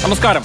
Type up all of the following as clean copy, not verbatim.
നമസ്കാരം.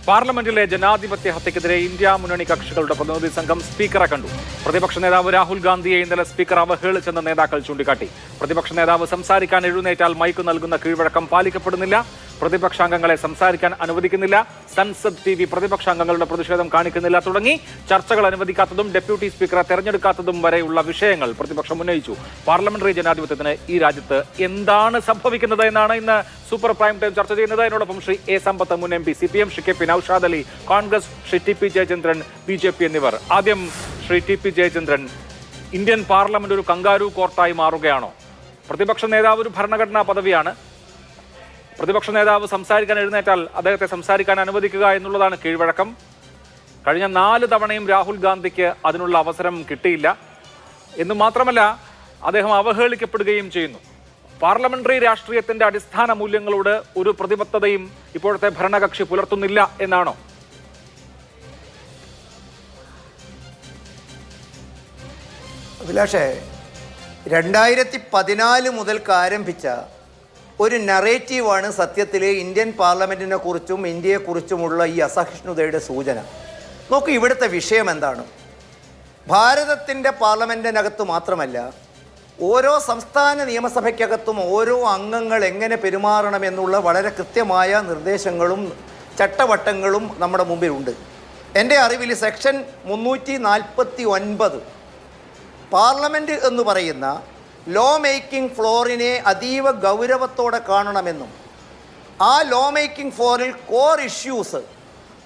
പാർലമെന്റിലെ ജനാധിപത്യ ഹത്യക്കെതിരെ ഇന്ത്യ മുന്നണി കക്ഷികളുടെ പ്രതിനിധി സംഘം സ്പീക്കറെ കണ്ടു. പ്രതിപക്ഷ നേതാവ് രാഹുൽ ഗാന്ധിയെ ഇന്നലെ സ്പീക്കർ അവഹേളിച്ചെന്ന് നേതാക്കൾ ചൂണ്ടിക്കാട്ടി. പ്രതിപക്ഷ നേതാവ് സംസാരിക്കാൻ എഴുന്നേറ്റാൽ മൈക്ക് നൽകുന്ന കീഴ്വഴക്കം പാലിക്കപ്പെടുന്നില്ല, പ്രതിപക്ഷാംഗങ്ങളെ സംസാരിക്കാൻ അനുവദിക്കുന്നില്ല, സൻസദ് TV പ്രതിപക്ഷാംഗങ്ങളുടെ പ്രതിഷേധം കാണിക്കുന്നില്ല തുടങ്ങി ചർച്ചകൾ അനുവദിക്കാത്തതും ഡെപ്യൂട്ടി സ്പീക്കറെ തെരഞ്ഞെടുക്കാത്തതും വരെയുള്ള വിഷയങ്ങൾ പ്രതിപക്ഷം ഉന്നയിച്ചു. പാർലമെന്ററി ജനാധിപത്യത്തിന് ഈ രാജ്യത്ത് എന്താണ് സംഭവിക്കുന്നത് എന്നാണ് ഇന്ന് സൂപ്പർ പ്രൈം ടൈം ചർച്ച ചെയ്യുന്നത്. എന്നോടൊപ്പം ശ്രീ എ സമ്പത്ത്, മുൻ MP, CPM, Shri KP Naushad Ali, Congress, Shri TP Jayachandran, BJP എന്നിവർ. ആദ്യം Shri TP Jayachandran, Indian parliament ഒരു കങ്കാരു കോർട്ടായി മാറുകയാണോ? പ്രതിപക്ഷ നേതാവ് ഒരു ഭരണഘടനാ പദവിയാണ്. പ്രതിപക്ഷ നേതാവ് സംസാരിക്കാൻ എഴുന്നേറ്റാൽ അദ്ദേഹത്തെ സംസാരിക്കാൻ അനുവദിക്കുക എന്നുള്ളതാണ് കീഴ്വഴക്കം. കഴിഞ്ഞ 4 തവണയും രാഹുൽ ഗാന്ധിക്ക് അതിനുള്ള അവസരം കിട്ടിയില്ല എന്ന് മാത്രമല്ല, അദ്ദേഹം അവഹേളിക്കപ്പെടുകയും ചെയ്യുന്നു. പാർലമെന്ററി രാഷ്ട്രീയത്തിന്റെ അടിസ്ഥാന മൂല്യങ്ങളോട് ഒരു പ്രതിബദ്ധതയും ഇപ്പോഴത്തെ ഭരണകക്ഷി പുലർത്തുന്നില്ല എന്നാണോ? അഭിലാഷേ, 2014 മുതൽക്ക് ആരംഭിച്ച ഒരു നറേറ്റീവാണ് സത്യത്തിലെ ഇന്ത്യൻ പാർലമെൻറ്റിനെ കുറിച്ചും ഇന്ത്യയെക്കുറിച്ചുമുള്ള ഈ അസഹിഷ്ണുതയുടെ സൂചന. നോക്കൂ, ഇവിടുത്തെ വിഷയം എന്താണ്? ഭാരതത്തിൻ്റെ പാർലമെൻറ്റിനകത്ത് മാത്രമല്ല, ഓരോ സംസ്ഥാന നിയമസഭയ്ക്കകത്തും ഓരോ അംഗങ്ങൾ എങ്ങനെ പെരുമാറണമെന്നുള്ള വളരെ കൃത്യമായ നിർദ്ദേശങ്ങളും ചട്ടവട്ടങ്ങളും നമ്മുടെ മുമ്പിലുണ്ട്. എൻ്റെ അറിവിൽ സെക്ഷൻ 349 പാർലമെൻറ്റ് എന്ന് പറയുന്ന ലോ മേക്കിംഗ് ഫ്ലോറിനെ അതീവ ഗൗരവത്തോടെ കാണണമെന്നും ആ ലോ മേക്കിംഗ് ഫ്ലോറിൽ കോർ ഇഷ്യൂസ്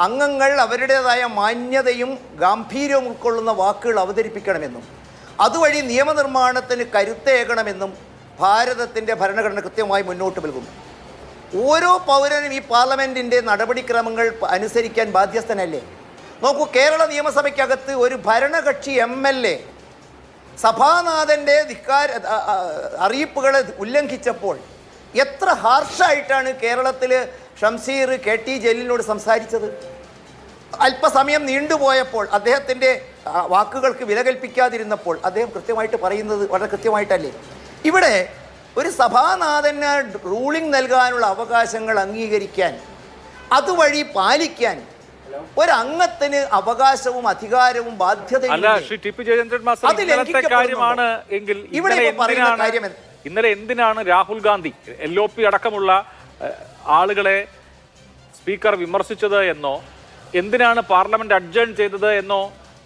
അംഗങ്ങൾ അവരുടേതായ മാന്യതയും ഗാംഭീര്യവും ഉൾക്കൊള്ളുന്ന വാക്കുകൾ അവതരിപ്പിക്കണമെന്നും അതുവഴി നിയമനിർമ്മാണത്തിന് കരുത്തേകണമെന്നും ഭാരതത്തിൻ്റെ ഭരണഘടന കൃത്യമായി മുന്നോട്ട് നൽകുന്നു. ഓരോ പൗരനും ഈ പാർലമെൻറ്റിൻ്റെ നടപടിക്രമങ്ങൾ അനുസരിക്കാൻ ബാധ്യസ്ഥനല്ലേ? നോക്കൂ, കേരള നിയമസഭയ്ക്കകത്ത് ഒരു ഭരണകക്ഷി MLA സഭാനാഥൻ്റെ അറിയിപ്പുകളെ ഉല്ലംഘിച്ചപ്പോൾ എത്ര ഹാർഷായിട്ടാണ് കേരളത്തിൽ ഷംസീർ KT ജലീലിനോട് സംസാരിച്ചത്. അല്പസമയം നീണ്ടുപോയപ്പോൾ അദ്ദേഹത്തിൻ്റെ വാക്കുകൾക്ക് വില കൽപ്പിക്കാതിരുന്നപ്പോൾ അദ്ദേഹം കൃത്യമായിട്ട് പറയുന്നത് വളരെ കൃത്യമായിട്ടല്ലേ? ഇവിടെ ഒരു സഭാനാഥന് റൂളിംഗ് നൽകാനുള്ള അവകാശങ്ങൾ അംഗീകരിക്കാൻ, അതുവഴി പാലിക്കാൻ ഒരംഗത്തിന് അവകാശവും അധികാരവും ബാധ്യതയും ഇന്നലെ എന്തിനാണ് രാഹുൽ ഗാന്ധി LOP അടക്കമുള്ള ആളുകളെ സ്പീക്കർ വിമർശിച്ചത് എന്നോ എന്തിനാണ് പാർലമെന്റ് അഡ്ജേൺ ചെയ്തത് എന്നോ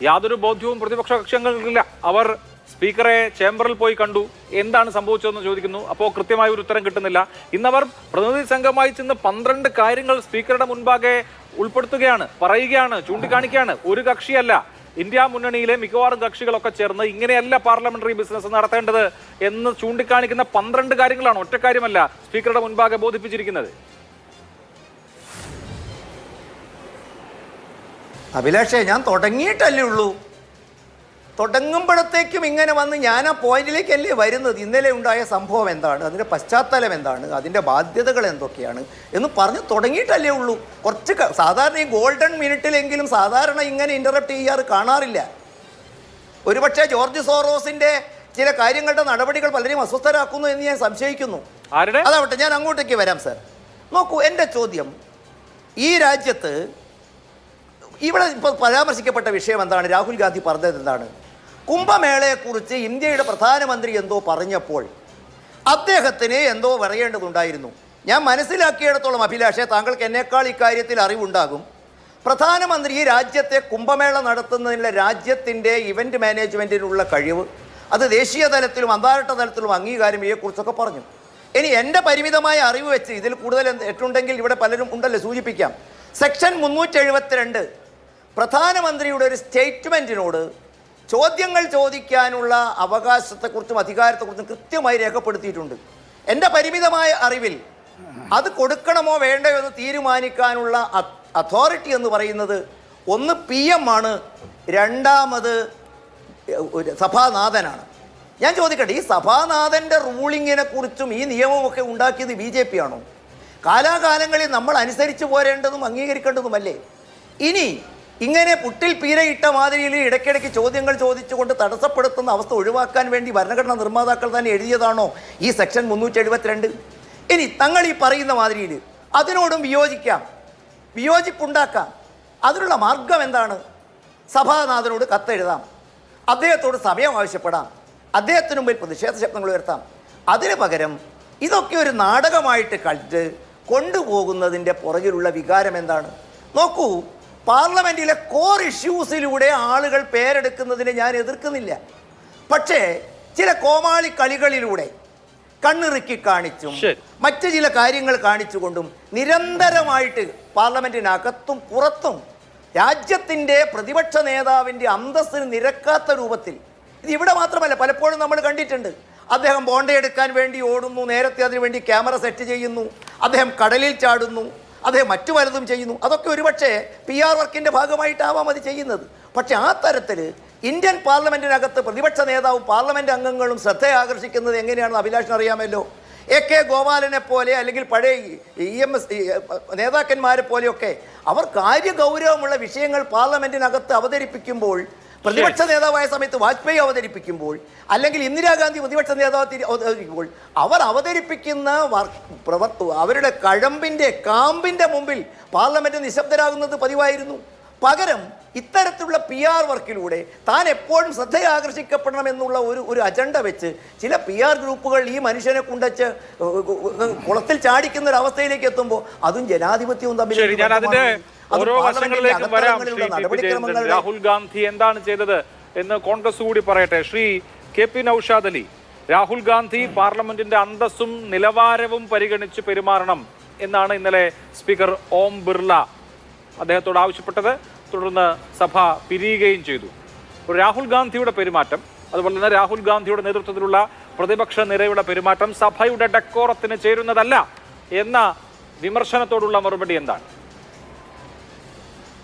യാതൊരു ബോധ്യവും പ്രതിപക്ഷ കക്ഷികൾക്കില്ല. അവർ സ്പീക്കറെ ചേംബറിൽ പോയി കണ്ടു, എന്താണ് സംഭവിച്ചതെന്ന് ചോദിക്കുന്നു. അപ്പോൾ കൃത്യമായ ഒരു ഉത്തരം കിട്ടുന്നില്ല. ഇന്നവർ പ്രതിനിധി സംഘമായി ചെന്ന് 12 കാര്യങ്ങൾ സ്പീക്കറുടെ മുൻപാകെ ഉൾപ്പെടുത്തുകയാണ്, പറയുകയാണ്, ചൂണ്ടിക്കാണിക്കുകയാണ്. ഒരു കക്ഷിയല്ല, ഇന്ത്യ മുന്നണിയിലെ മിക്കവാറും കക്ഷികളൊക്കെ ചേർന്ന് ഇങ്ങനെയല്ല പാർലമെന്ററി ബിസിനസ് നടത്തേണ്ടത് എന്ന് ചൂണ്ടിക്കാണിക്കുന്ന 12 കാര്യങ്ങളാണ്, ഒറ്റ കാര്യമല്ല സ്പീക്കറുടെ മുൻപാകെ ബോധിപ്പിച്ചിരിക്കുന്നത്. അഭിലാഷേ, ഞാൻ തുടങ്ങിയിട്ടല്ലേ ഉള്ളൂ. തുടങ്ങുമ്പോഴത്തേക്കും ഇങ്ങനെ വന്ന് ഞാൻ ആ പോയിന്റിലേക്കല്ലേ വരുന്നത്. ഇന്നലെ ഉണ്ടായ സംഭവം എന്താണ്, അതിൻ്റെ പശ്ചാത്തലം എന്താണ്, അതിൻ്റെ ബാധ്യതകൾ എന്തൊക്കെയാണ് എന്ന് പറഞ്ഞ് തുടങ്ങിയിട്ടല്ലേ ഉള്ളൂ. കുറച്ച് സാധാരണ ഈ ഗോൾഡൻ മിനിറ്റിലെങ്കിലും സാധാരണ ഇങ്ങനെ ഇൻ്ററപ്റ്റ് ചെയ്യാറ് കാണാറില്ല. ഒരുപക്ഷെ ജോർജ് സോറോസിൻ്റെ ചില കാര്യങ്ങളുടെ നടപടികൾ പലരെയും അസ്വസ്ഥരാക്കുന്നു എന്ന് ഞാൻ സംശയിക്കുന്നു. അതാവട്ടെ, ഞാൻ അങ്ങോട്ടേക്ക് വരാം സാർ. നോക്കൂ, എൻ്റെ ചോദ്യം, ഈ രാജ്യത്ത് ഇവിടെ ഇപ്പോൾ പരാമർശിക്കപ്പെട്ട വിഷയം എന്താണ്? രാഹുൽ ഗാന്ധി പറഞ്ഞത് എന്താണ്? കുംഭമേളയെക്കുറിച്ച് ഇന്ത്യയുടെ പ്രധാനമന്ത്രി എന്തോ പറഞ്ഞപ്പോൾ അദ്ദേഹത്തിന് എന്തോ പറയേണ്ടതുണ്ടായിരുന്നു. ഞാൻ മനസ്സിലാക്കിയിടത്തോളം അഭിലാഷേ, താങ്കൾക്ക് എന്നേക്കാൾ ഇക്കാര്യത്തിൽ അറിവുണ്ടാകും. പ്രധാനമന്ത്രി ഈ രാജ്യത്തെ കുംഭമേള നടത്തുന്നതിനുള്ള രാജ്യത്തിൻ്റെ ഇവൻ്റ് മാനേജ്മെൻറ്റിനുള്ള കഴിവ്, അത് ദേശീയ തലത്തിലും അന്താരാഷ്ട്ര തലത്തിലും അംഗീകാരം ഇതേക്കുറിച്ചൊക്കെ പറഞ്ഞു. ഇനി എൻ്റെ പരിമിതമായ അറിവ് വെച്ച് ഇതിൽ കൂടുതൽ എട്ടുണ്ടെങ്കിൽ ഇവിടെ പലരും ഉണ്ടല്ലോ, സൂചിപ്പിക്കാം. സെക്ഷൻ 372 പ്രധാനമന്ത്രിയുടെ ഒരു സ്റ്റേറ്റ്മെൻറ്റിനോട് ചോദ്യങ്ങൾ ചോദിക്കാനുള്ള അവകാശത്തെക്കുറിച്ചും അധികാരത്തെക്കുറിച്ചും കൃത്യമായി രേഖപ്പെടുത്തിയിട്ടുണ്ട്. എൻ്റെ പരിമിതമായ അറിവിൽ അത് കൊടുക്കണമോ വേണ്ടയോ എന്ന് തീരുമാനിക്കാനുള്ള അതോറിറ്റി എന്ന് പറയുന്നത് ഒന്ന് PM ആണ്, രണ്ടാമത് സഭാനാഥനാണ്. ഞാൻ ചോദിക്കട്ടെ, ഈ സഭാനാഥൻ്റെ റൂളിങ്ങിനെ കുറിച്ചും ഈ നിയമമൊക്കെ ഉണ്ടാക്കിയത് BJP ആണോ? കാലാകാലങ്ങളിൽ നമ്മൾ അനുസരിച്ച് പോരേണ്ടതും അംഗീകരിക്കേണ്ടതുമല്ലേ? ഇനി ഇങ്ങനെ പുട്ടിൽ പീരയിട്ട മാതിരിയിൽ ഇടയ്ക്കിടയ്ക്ക് ചോദ്യങ്ങൾ ചോദിച്ചുകൊണ്ട് തടസ്സപ്പെടുത്തുന്ന അവസ്ഥ ഒഴിവാക്കാൻ വേണ്ടി ഭരണഘടനാ നിർമ്മാതാക്കൾ തന്നെ എഴുതിയതാണോ ഈ സെക്ഷൻ 372? ഇനി തങ്ങൾ ഈ പറയുന്ന മാതിരിയിൽ അതിനോടും വിയോജിക്കാം. വിയോജിപ്പുണ്ടാക്കാം. അതിനുള്ള മാർഗം എന്താണ്? സഭാനാഥനോട് കത്തെഴുതാം, അദ്ദേഹത്തോട് സമയം ആവശ്യപ്പെടാം, അദ്ദേഹത്തിന് മുമ്പിൽ പ്രതിഷേധ ശബ്ദങ്ങൾ ഉയർത്താം. അതിന് പകരം ഇതൊക്കെ ഒരു നാടകമായിട്ട് കളിച്ച് കൊണ്ടുപോകുന്നതിൻ്റെ പുറകിലുള്ള വികാരം എന്താണ്? നോക്കൂ, പാർലമെൻറ്റിലെ കോർ ഇഷ്യൂസിലൂടെ ആളുകൾ പേരെടുക്കുന്നതിനെ ഞാൻ എതിർക്കുന്നില്ല. പക്ഷേ ചില കോമാളി കളികളിലൂടെ കണ്ണിറുക്കി കാണിച്ചും മറ്റു ചില കാര്യങ്ങൾ കാണിച്ചുകൊണ്ടും നിരന്തരമായിട്ട് പാർലമെൻറ്റിനകത്തും പുറത്തും രാജ്യത്തിൻ്റെ പ്രതിപക്ഷ നേതാവിൻ്റെ അന്തസ്സിന് നിരക്കാത്ത രൂപത്തിൽ, ഇത് ഇവിടെ മാത്രമല്ല, പലപ്പോഴും നമ്മൾ കണ്ടിട്ടുണ്ട്. അദ്ദേഹം ബോണ്ടയെടുക്കാൻ വേണ്ടി ഓടുന്നു, നേരത്തെ അതിനുവേണ്ടി ക്യാമറ സെറ്റ് ചെയ്യുന്നു, അദ്ദേഹം കടലിൽ ചാടുന്നു, അദ്ദേഹം മറ്റു പലതും ചെയ്യുന്നു. അതൊക്കെ ഒരുപക്ഷെ PR വർക്കിൻ്റെ ഭാഗമായിട്ടാവാം അത് ചെയ്യുന്നത്. പക്ഷെ ആ തരത്തിൽ ഇന്ത്യൻ പാർലമെൻറ്റിനകത്ത് പ്രതിപക്ഷ നേതാവും പാർലമെൻറ്റ് അംഗങ്ങളും ശ്രദ്ധ ആകർഷിക്കുന്നത് എങ്ങനെയാണെന്ന് അഭിലാഷിന് അറിയാമല്ലോ. AK ഗോപാലനെ പോലെ അല്ലെങ്കിൽ പഴയ EMS നേതാക്കന്മാരെ പോലെയൊക്കെ അവർ കാര്യഗൗരവമുള്ള വിഷയങ്ങൾ പാർലമെൻറ്റിനകത്ത് അവതരിപ്പിക്കുമ്പോൾ, പ്രതിപക്ഷ നേതാവായ സമയത്ത് വാജ്പേയി അവതരിപ്പിക്കുമ്പോൾ, അല്ലെങ്കിൽ ഇന്ദിരാഗാന്ധി പ്രതിപക്ഷ നേതാവ് അവതരിപ്പിക്കുമ്പോൾ, അവർ അവതരിപ്പിക്കുന്ന അവരുടെ കഴമ്പിൻ്റെ കാമ്പിൻ്റെ മുമ്പിൽ പാർലമെൻറ്റ് നിശബ്ദരാകുന്നത് പതിവായിരുന്നു. പകരം ഇത്തരത്തിലുള്ള PR വർക്കിലൂടെ താൻ എപ്പോഴും ശ്രദ്ധയാകർഷിക്കപ്പെടണമെന്നുള്ള ഒരു അജണ്ട വെച്ച് ചില PR ഗ്രൂപ്പുകൾ ഈ മനുഷ്യനെ കൊണ്ടുവച്ച് കുളത്തിൽ ചാടിക്കുന്ന ഒരു അവസ്ഥയിലേക്ക് എത്തുമ്പോൾ അതും ജനാധിപത്യവും തമ്മിൽ രാഹുൽ ഗാന്ധി എന്താണ് ചെയ്തത് എന്ന് കോൺഗ്രസ് കൂടി പറയട്ടെ. ശ്രീ KP നൗഷാദ് അലി, രാഹുൽ ഗാന്ധി പാർലമെന്റിന്റെ അന്തസ്സും നിലവാരവും പരിഗണിച്ച് പെരുമാറണം എന്നാണ് ഇന്നലെ സ്പീക്കർ ഓം ബിർള അദ്ദേഹത്തോട് ആവശ്യപ്പെട്ടത്. തുടർന്ന് സഭ പിരിയുകയും ചെയ്തു. രാഹുൽ ഗാന്ധിയുടെ പെരുമാറ്റം, അതുപോലെ തന്നെ രാഹുൽ ഗാന്ധിയുടെ നേതൃത്വത്തിലുള്ള പ്രതിപക്ഷ നിരയുടെ പെരുമാറ്റം സഭയുടെ ഡെക്കോറത്തിന് ചേരുന്നതല്ല എന്ന വിമർശനത്തോടുള്ള മറുപടി എന്താണ്?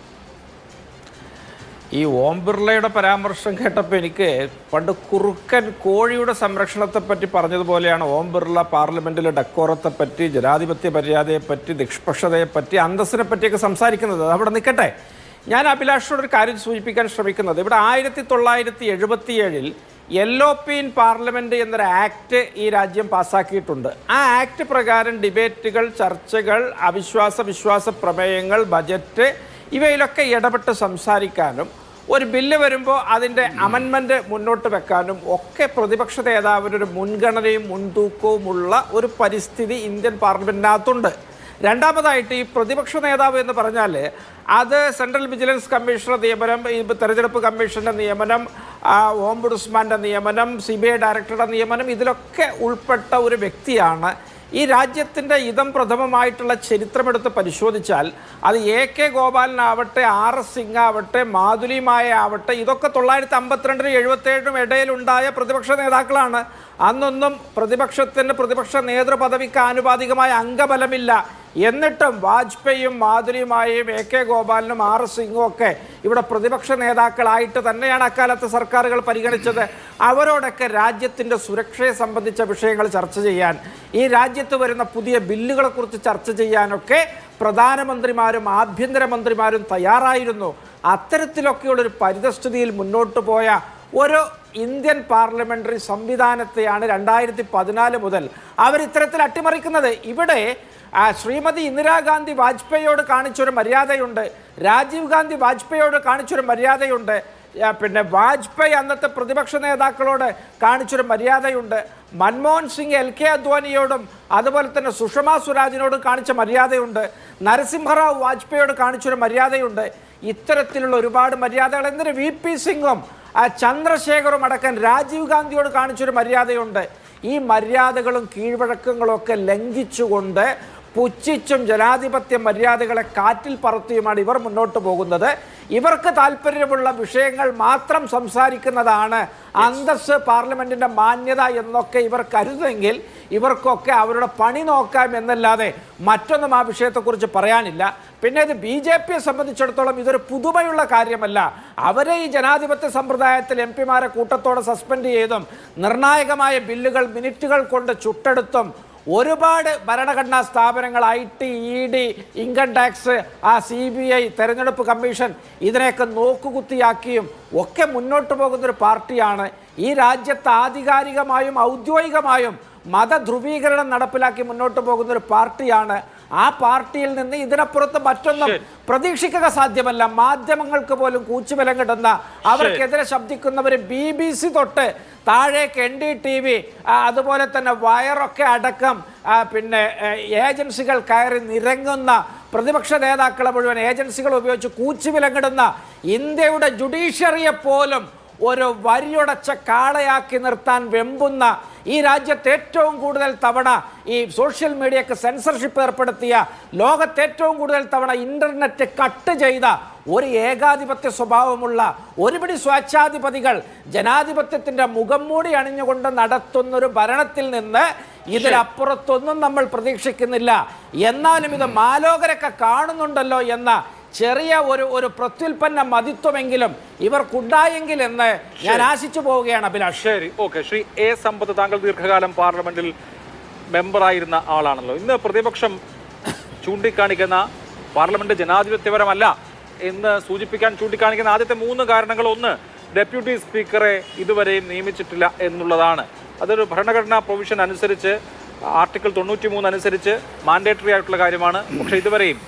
ഈ ഓം ബിർളയുടെ പരാമർശം കേട്ടപ്പോൾ എനിക്ക് പണ്ട് കുറുക്കൻ കോഴിയുടെ സംരക്ഷണത്തെപ്പറ്റി പറഞ്ഞതുപോലെയാണ് ഓം ബിർള പാർലമെൻറ്റിലെ ഡെക്കോറത്തെപ്പറ്റി, ജനാധിപത്യ മര്യാദയെപ്പറ്റി, നിഷ്പക്ഷതയെപ്പറ്റി, അന്തസ്സിനെ പറ്റിയൊക്കെ സംസാരിക്കുന്നത്. അവിടെ നിൽക്കട്ടെ, ഞാൻ അഭിലാഷോടൊരു കാര്യം സൂചിപ്പിക്കാൻ ശ്രമിക്കുന്നത്, ഇവിടെ 1977 LOP ഇൻ പാർലമെൻറ്റ് എന്നൊരു ആക്ട് ഈ രാജ്യം പാസ്സാക്കിയിട്ടുണ്ട്. ആ ആക്ട് പ്രകാരം ഡിബേറ്റുകൾ, ചർച്ചകൾ, വിശ്വാസ പ്രമേയങ്ങൾ, ബജറ്റ് ഇവയിലൊക്കെ ഇടപെട്ട് സംസാരിക്കാനും ഒരു ബില്ല് വരുമ്പോൾ അതിൻ്റെ അമെൻമെൻറ്റ് മുന്നോട്ട് വെക്കാനും ഒക്കെ പ്രതിപക്ഷ നേതാവിനൊരു മുൻഗണനയും മുൻതൂക്കവുമുള്ള ഒരു പരിസ്ഥിതി ഇന്ത്യൻ പാർലമെൻറ്റിനകത്തുണ്ട്. രണ്ടാമതായിട്ട് ഈ പ്രതിപക്ഷ നേതാവ് എന്ന് പറഞ്ഞാൽ അത് സെൻട്രൽ വിജിലൻസ് കമ്മീഷണർ നിയമനം, ഈ തെരഞ്ഞെടുപ്പ് കമ്മീഷൻ്റെ നിയമനം, ഓംബുഡ്സ്മാൻ്റെ നിയമനം, CBI ഡയറക്ടറുടെ നിയമനം, ഇതിലൊക്കെ ഉൾപ്പെട്ട ഒരു വ്യക്തിയാണ്. ഈ രാജ്യത്തിൻ്റെ ഇതം പ്രഥമമായിട്ടുള്ള ചരിത്രമെടുത്ത് പരിശോധിച്ചാൽ അത് AK ഗോപാലനാവട്ടെ, RS സിംഗ് ആവട്ടെ, മാധുരി മായ ആവട്ടെ, ഇതൊക്കെ 1952 77 ഇടയിലുണ്ടായ പ്രതിപക്ഷ നേതാക്കളാണ്. അന്നൊന്നും പ്രതിപക്ഷ നേതൃപദവിക്ക് ആനുപാതികമായ അംഗബലമില്ല. എന്നിട്ടും വാജ്പേയിയും മാധുരിയുമായും AK ഗോപാലനും RS സിംഗും ഒക്കെ ഇവിടെ പ്രതിപക്ഷ നേതാക്കളായിട്ട് തന്നെയാണ് അക്കാലത്ത് സർക്കാരുകൾ പരിഗണിച്ചത്. അവരോടൊക്കെ രാജ്യത്തിൻ്റെ സുരക്ഷയെ സംബന്ധിച്ച വിഷയങ്ങൾ ചർച്ച ചെയ്യാൻ, ഈ രാജ്യത്ത് വരുന്ന പുതിയ ബില്ലുകളെക്കുറിച്ച് ചർച്ച ചെയ്യാനൊക്കെ പ്രധാനമന്ത്രിമാരും ആഭ്യന്തരമന്ത്രിമാരും തയ്യാറായിരുന്നു. അത്തരത്തിലൊക്കെയുള്ളൊരു പരിതസ്ഥിതിയിൽ മുന്നോട്ട് പോയ ഒരു ഇന്ത്യൻ പാർലമെൻ്ററി സംവിധാനത്തെയാണ് 2014 മുതൽ അവരിത്തരത്തിൽ അട്ടിമറിക്കുന്നത്. ഇവിടെ ശ്രീമതി ഇന്ദിരാഗാന്ധി വാജ്പേയിയോട് കാണിച്ചൊരു മര്യാദയുണ്ട്, രാജീവ് ഗാന്ധി വാജ്പേയിയോട് കാണിച്ചൊരു മര്യാദയുണ്ട്, പിന്നെ വാജ്പേയി അന്നത്തെ പ്രതിപക്ഷ നേതാക്കളോട് കാണിച്ചൊരു മര്യാദയുണ്ട്, മൻമോഹൻ സിംഗ് LK അദ്വാനിയോടും അതുപോലെ തന്നെ സുഷമ സ്വരാജിനോടും കാണിച്ച മര്യാദയുണ്ട്, നരസിംഹറാവു വാജ്പേയിയോട് കാണിച്ചൊരു മര്യാദയുണ്ട്. ഇത്തരത്തിലുള്ള ഒരുപാട് മര്യാദകൾ എന്തിന് VP സിംഗും ചന്ദ്രശേഖറും അടക്കം രാജീവ് ഗാന്ധിയോട് കാണിച്ചൊരു മര്യാദയുണ്ട്. ഈ മര്യാദകളും കീഴ്വഴക്കങ്ങളും ഒക്കെ ലംഘിച്ചുകൊണ്ട് പുച്ഛിച്ചും ജനാധിപത്യ മര്യാദകളെ കാറ്റിൽ പറത്തിയുമാണ് ഇവർ മുന്നോട്ട് പോകുന്നത്. ഇവർക്ക് താല്പര്യമുള്ള വിഷയങ്ങൾ മാത്രം സംസാരിക്കുന്നതാണ് അന്തസ്സ്, പാർലമെന്റിന്റെ മാന്യത എന്നൊക്കെ ഇവർ കരുതെങ്കിൽ ഇവർക്കൊക്കെ അവരുടെ പണി നോക്കാം എന്നല്ലാതെ മറ്റൊന്നും ആ വിഷയത്തെക്കുറിച്ച് പറയാനില്ല. പിന്നെ ഇത് BJPയെ സംബന്ധിച്ചിടത്തോളം ഇതൊരു പുതുമയുള്ള കാര്യമല്ല. അവരെ ഈ ജനാധിപത്യ സമ്പ്രദായത്തിൽ MP-മാരെ കൂട്ടത്തോടെ സസ്പെൻഡ് ചെയ്തും നിർണായകമായ ബില്ലുകൾ മിനിറ്റുകൾ കൊണ്ട് ചുട്ടെടുത്തും ഒരുപാട് ഭരണഘടനാ സ്ഥാപനങ്ങൾ, IT, ED, income tax, CBI, തെരഞ്ഞെടുപ്പ് കമ്മീഷൻ ഇതിനെയൊക്കെ നോക്കുകുത്തിയാക്കിയും ഒക്കെ മുന്നോട്ട് പോകുന്നൊരു പാർട്ടിയാണ്. ഈ രാജ്യത്ത് ആധികാരികമായും ഔദ്യോഗികമായും മതധ്രുവീകരണം നടപ്പിലാക്കി മുന്നോട്ട് പോകുന്നൊരു പാർട്ടിയാണ്. ആ പാർട്ടിയിൽ നിന്ന് ഇതിനപ്പുറത്ത് മറ്റൊന്നും പ്രതീക്ഷിക്കുക സാധ്യമല്ല. മാധ്യമങ്ങൾക്ക് പോലും കൂച്ചുബലം കിട്ടുന്ന, അവർക്കെതിരെ ശബ്ദിക്കുന്നവർ BBC തൊട്ട് താഴേക്ക് NDTV, അതുപോലെ തന്നെ വയറൊക്കെ അടക്കം പിന്നെ ഏജൻസികൾ കയറി നിരങ്ങുന്ന പ്രതിപക്ഷ നേതാക്കളെ മുഴുവൻ ഏജൻസികൾ ഉപയോഗിച്ച് കൂച്ചുവിലങ്ങിടുന്ന ഇന്ത്യയുടെ ജുഡീഷ്യറിയെ പോലും ഒരു വരിയൊടച്ച കാളയാക്കി നിർത്താൻ വെമ്പുന്ന, ഈ രാജ്യത്ത് ഏറ്റവും കൂടുതൽ തവണ ഈ സോഷ്യൽ മീഡിയക്ക് സെൻസർഷിപ്പ് ഏർപ്പെടുത്തിയ, ലോകത്ത് ഏറ്റവും കൂടുതൽ തവണ ഇന്റർനെറ്റ് കട്ട് ചെയ്ത ഒരു ഏകാധിപത്യ സ്വഭാവമുള്ള ഒരുപിടി സ്വേച്ഛാധിപതികൾ ജനാധിപത്യത്തിന്റെ മുഖം മൂടി അണിഞ്ഞുകൊണ്ട് നടത്തുന്നൊരു ഭരണത്തിൽ നിന്ന് ഇതിലപ്പുറത്തൊന്നും നമ്മൾ പ്രതീക്ഷിക്കുന്നില്ല. എന്നാലും ഇത് മാലോകരൊക്കെ കാണുന്നുണ്ടല്ലോ എന്ന ചെറിയ ഒരു പ്രത്യുൽപ്പന്ന മതിത്വമെങ്കിലും ഇവർക്കുണ്ടായെങ്കിൽ എന്ന് ഞാൻ ആശിച്ചു പോവുകയാണ് അഭിലാഷ്. ശരി, ഓക്കെ. ശ്രീ എ സമ്പത്ത്, താങ്കൾ ദീർഘകാലം പാർലമെന്റിൽ മെമ്പറായിരുന്ന ആളാണല്ലോ. ഇന്ന് പ്രതിപക്ഷം ചൂണ്ടിക്കാണിക്കുന്ന പാർലമെന്റ് ജനാധിപത്യപരമല്ല എന്ന് സൂചിപ്പിക്കാൻ ചൂണ്ടിക്കാണിക്കുന്ന ആദ്യത്തെ 3 കാരണങ്ങൾ: ഒന്ന്, ഡെപ്യൂട്ടി സ്പീക്കറെ ഇതുവരെയും നിയമിച്ചിട്ടില്ല എന്നുള്ളതാണ്. അതൊരു ഭരണഘടനാ പ്രൊവിഷൻ അനുസരിച്ച്, ആർട്ടിക്കിൾ 93 അനുസരിച്ച് മാൻഡേറ്ററി ആയിട്ടുള്ള കാര്യമാണ്. പക്ഷേ ഇതുവരെയും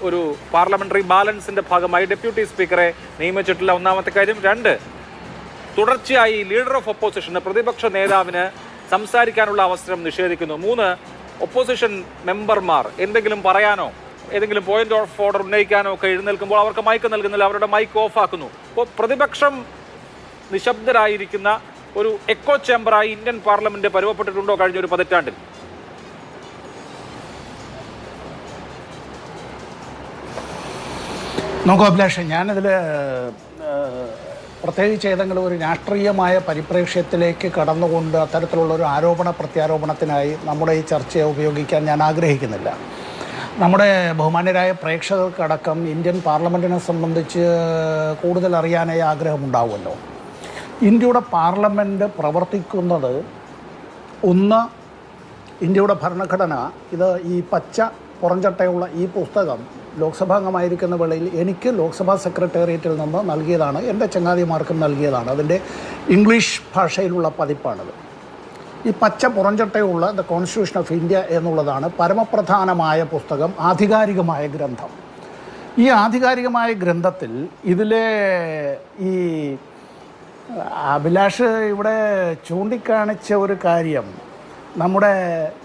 ഒരു പാർലമെന്ററി ബാലൻസിന്റെ ഭാഗമായി ഡെപ്യൂട്ടി സ്പീക്കറെ നിയമിച്ചിട്ടില്ല, ഒന്നാമത്തെ കാര്യം. 2, തുടർച്ചയായി ലീഡർ ഓഫ് ഒപ്പോസിഷന്, പ്രതിപക്ഷ നേതാവിന് സംസാരിക്കാനുള്ള അവസരം നിഷേധിക്കുന്നു. 3, ഒപ്പോസിഷൻ മെമ്പർമാർ എന്തെങ്കിലും പറയാനോ ഏതെങ്കിലും പോയിന്റ് ഓഫ് ഓർഡർ ഉന്നയിക്കാനോ ഒക്കെ എഴുന്നേൽക്കുമ്പോൾ അവർക്ക് മൈക്ക് നൽകുന്നില്ല, അവരുടെ മൈക്ക് ഓഫ് ആക്കുന്നു. അപ്പോൾ പ്രതിപക്ഷം നിശബ്ദരായിരിക്കുന്ന ഒരു എക്കോ ചേംബറായി ഇന്ത്യൻ പാർലമെന്റ് പരുവപ്പെട്ടിട്ടുണ്ടോ കഴിഞ്ഞൊരു 10 പതിറ്റാണ്ടിൽ? നോക്കൂ അഭിലാഷ്, ഞാനിതിൽ പ്രത്യേകിച്ച് ഏതെങ്കിലും ഒരു രാഷ്ട്രീയമായ പരിപ്രേക്ഷ്യത്തിലേക്ക് കടന്നുകൊണ്ട് അത്തരത്തിലുള്ള ഒരു ആരോപണ പ്രത്യാരോപണത്തിനായി നമ്മുടെ ഈ ചർച്ചയെ ഉപയോഗിക്കാൻ ഞാൻ ആഗ്രഹിക്കുന്നില്ല. നമ്മുടെ ബഹുമാന്യരായ പ്രേക്ഷകർക്കടക്കം ഇന്ത്യൻ പാർലമെൻറ്റിനെ സംബന്ധിച്ച് കൂടുതൽ അറിയാനായി ആഗ്രഹമുണ്ടാവുമല്ലോ. ഇന്ത്യയുടെ പാർലമെൻറ്റ് പ്രവർത്തിക്കുന്നത്, ഒന്ന്, ഇന്ത്യയുടെ ഭരണഘടന, ഇത് ഈ പച്ച പുറംചട്ടയുള്ള ഈ പുസ്തകം ലോക്സഭാംഗമായിരിക്കുന്ന വേളയിൽ എനിക്ക് ലോക്സഭാ സെക്രട്ടേറിയറ്റിൽ നിന്ന് നൽകിയതാണ്, എൻ്റെ ചങ്ങാതിമാർക്കും നൽകിയതാണ്. അതിൻ്റെ ഇംഗ്ലീഷ് ഭാഷയിലുള്ള പതിപ്പാണത്. ഈ പച്ച പുറംചട്ടയുള്ള ദ കോൺസ്റ്റിറ്റ്യൂഷൻ ഓഫ് ഇന്ത്യ എന്നുള്ളതാണ് പരമപ്രധാനമായ പുസ്തകം, ആധികാരികമായ ഗ്രന്ഥം. ഈ ആധികാരികമായ ഗ്രന്ഥത്തിൽ ഇതിലെ ഈ അഭിലാഷ് ഇവിടെ ചൂണ്ടിക്കാണിച്ച ഒരു കാര്യം നമ്മുടെ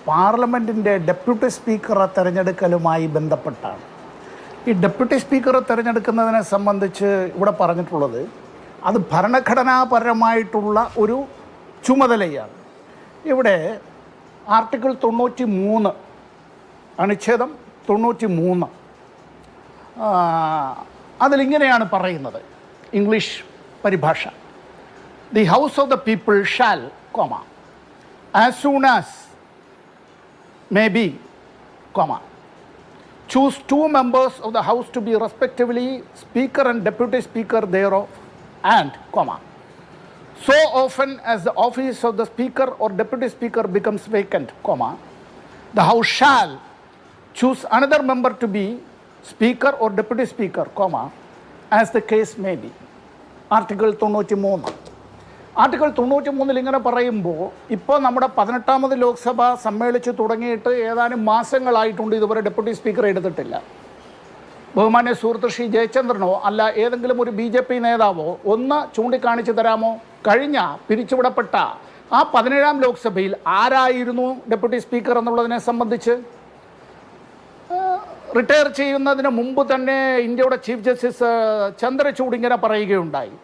പാർലമെൻറ്റിൻ്റെ ഡെപ്യൂട്ടി സ്പീക്കറെ തിരഞ്ഞെടുക്കലുമായി ബന്ധപ്പെട്ടാണ്. ഈ ഡെപ്യൂട്ടി സ്പീക്കറെ തിരഞ്ഞെടുക്കുന്നതിനെ സംബന്ധിച്ച് ഇവിടെ പറഞ്ഞിട്ടുള്ളത് അത് ഭരണഘടനാപരമായിട്ടുള്ള ഒരു ചുമതലയാണ്. ഇവിടെ ആർട്ടിക്കിൾ 93, അനുച്ഛേദം 93, അതിലിങ്ങനെയാണ് പറയുന്നത്, ഇംഗ്ലീഷ് പരിഭാഷ: the house of the people shall, as soon as may be, choose 2 members of the house to be respectively speaker and deputy speaker thereof, and, so often as the office of the speaker or deputy speaker becomes vacant, the house shall choose another member to be speaker or deputy speaker, as the case may be. Article 93. Article 93 ഇങ്ങനെ പറയുമ്പോൾ, ഇപ്പോൾ നമ്മുടെ 18ാമത് ലോക്സഭ സമ്മേളിച്ച് തുടങ്ങിയിട്ട് ഏതാനും മാസങ്ങളായിട്ടുണ്ട്, ഇതുവരെ deputy സ്പീക്കറെ എടുത്തിട്ടില്ല. ബഹുമാന്യ സുഹൃത്ത് ശ്രീ ജയചന്ദ്രനോ അല്ല ഏതെങ്കിലും ഒരു BJP നേതാവോ ഒന്ന് ചൂണ്ടിക്കാണിച്ചു തരാമോ? കഴിഞ്ഞ പിരിച്ചുവിടപ്പെട്ട ആ 17ാം ലോക്സഭയിൽ ആരായിരുന്നു ഡെപ്യൂട്ടി സ്പീക്കർ എന്നുള്ളതിനെ സംബന്ധിച്ച്? റിട്ടയർ ചെയ്യുന്നതിന് മുമ്പ് തന്നെ ഇന്ത്യയുടെ ചീഫ് ജസ്റ്റിസ് ചന്ദ്രചൂഡ് ഇങ്ങനെ പറയുകയുണ്ടായി.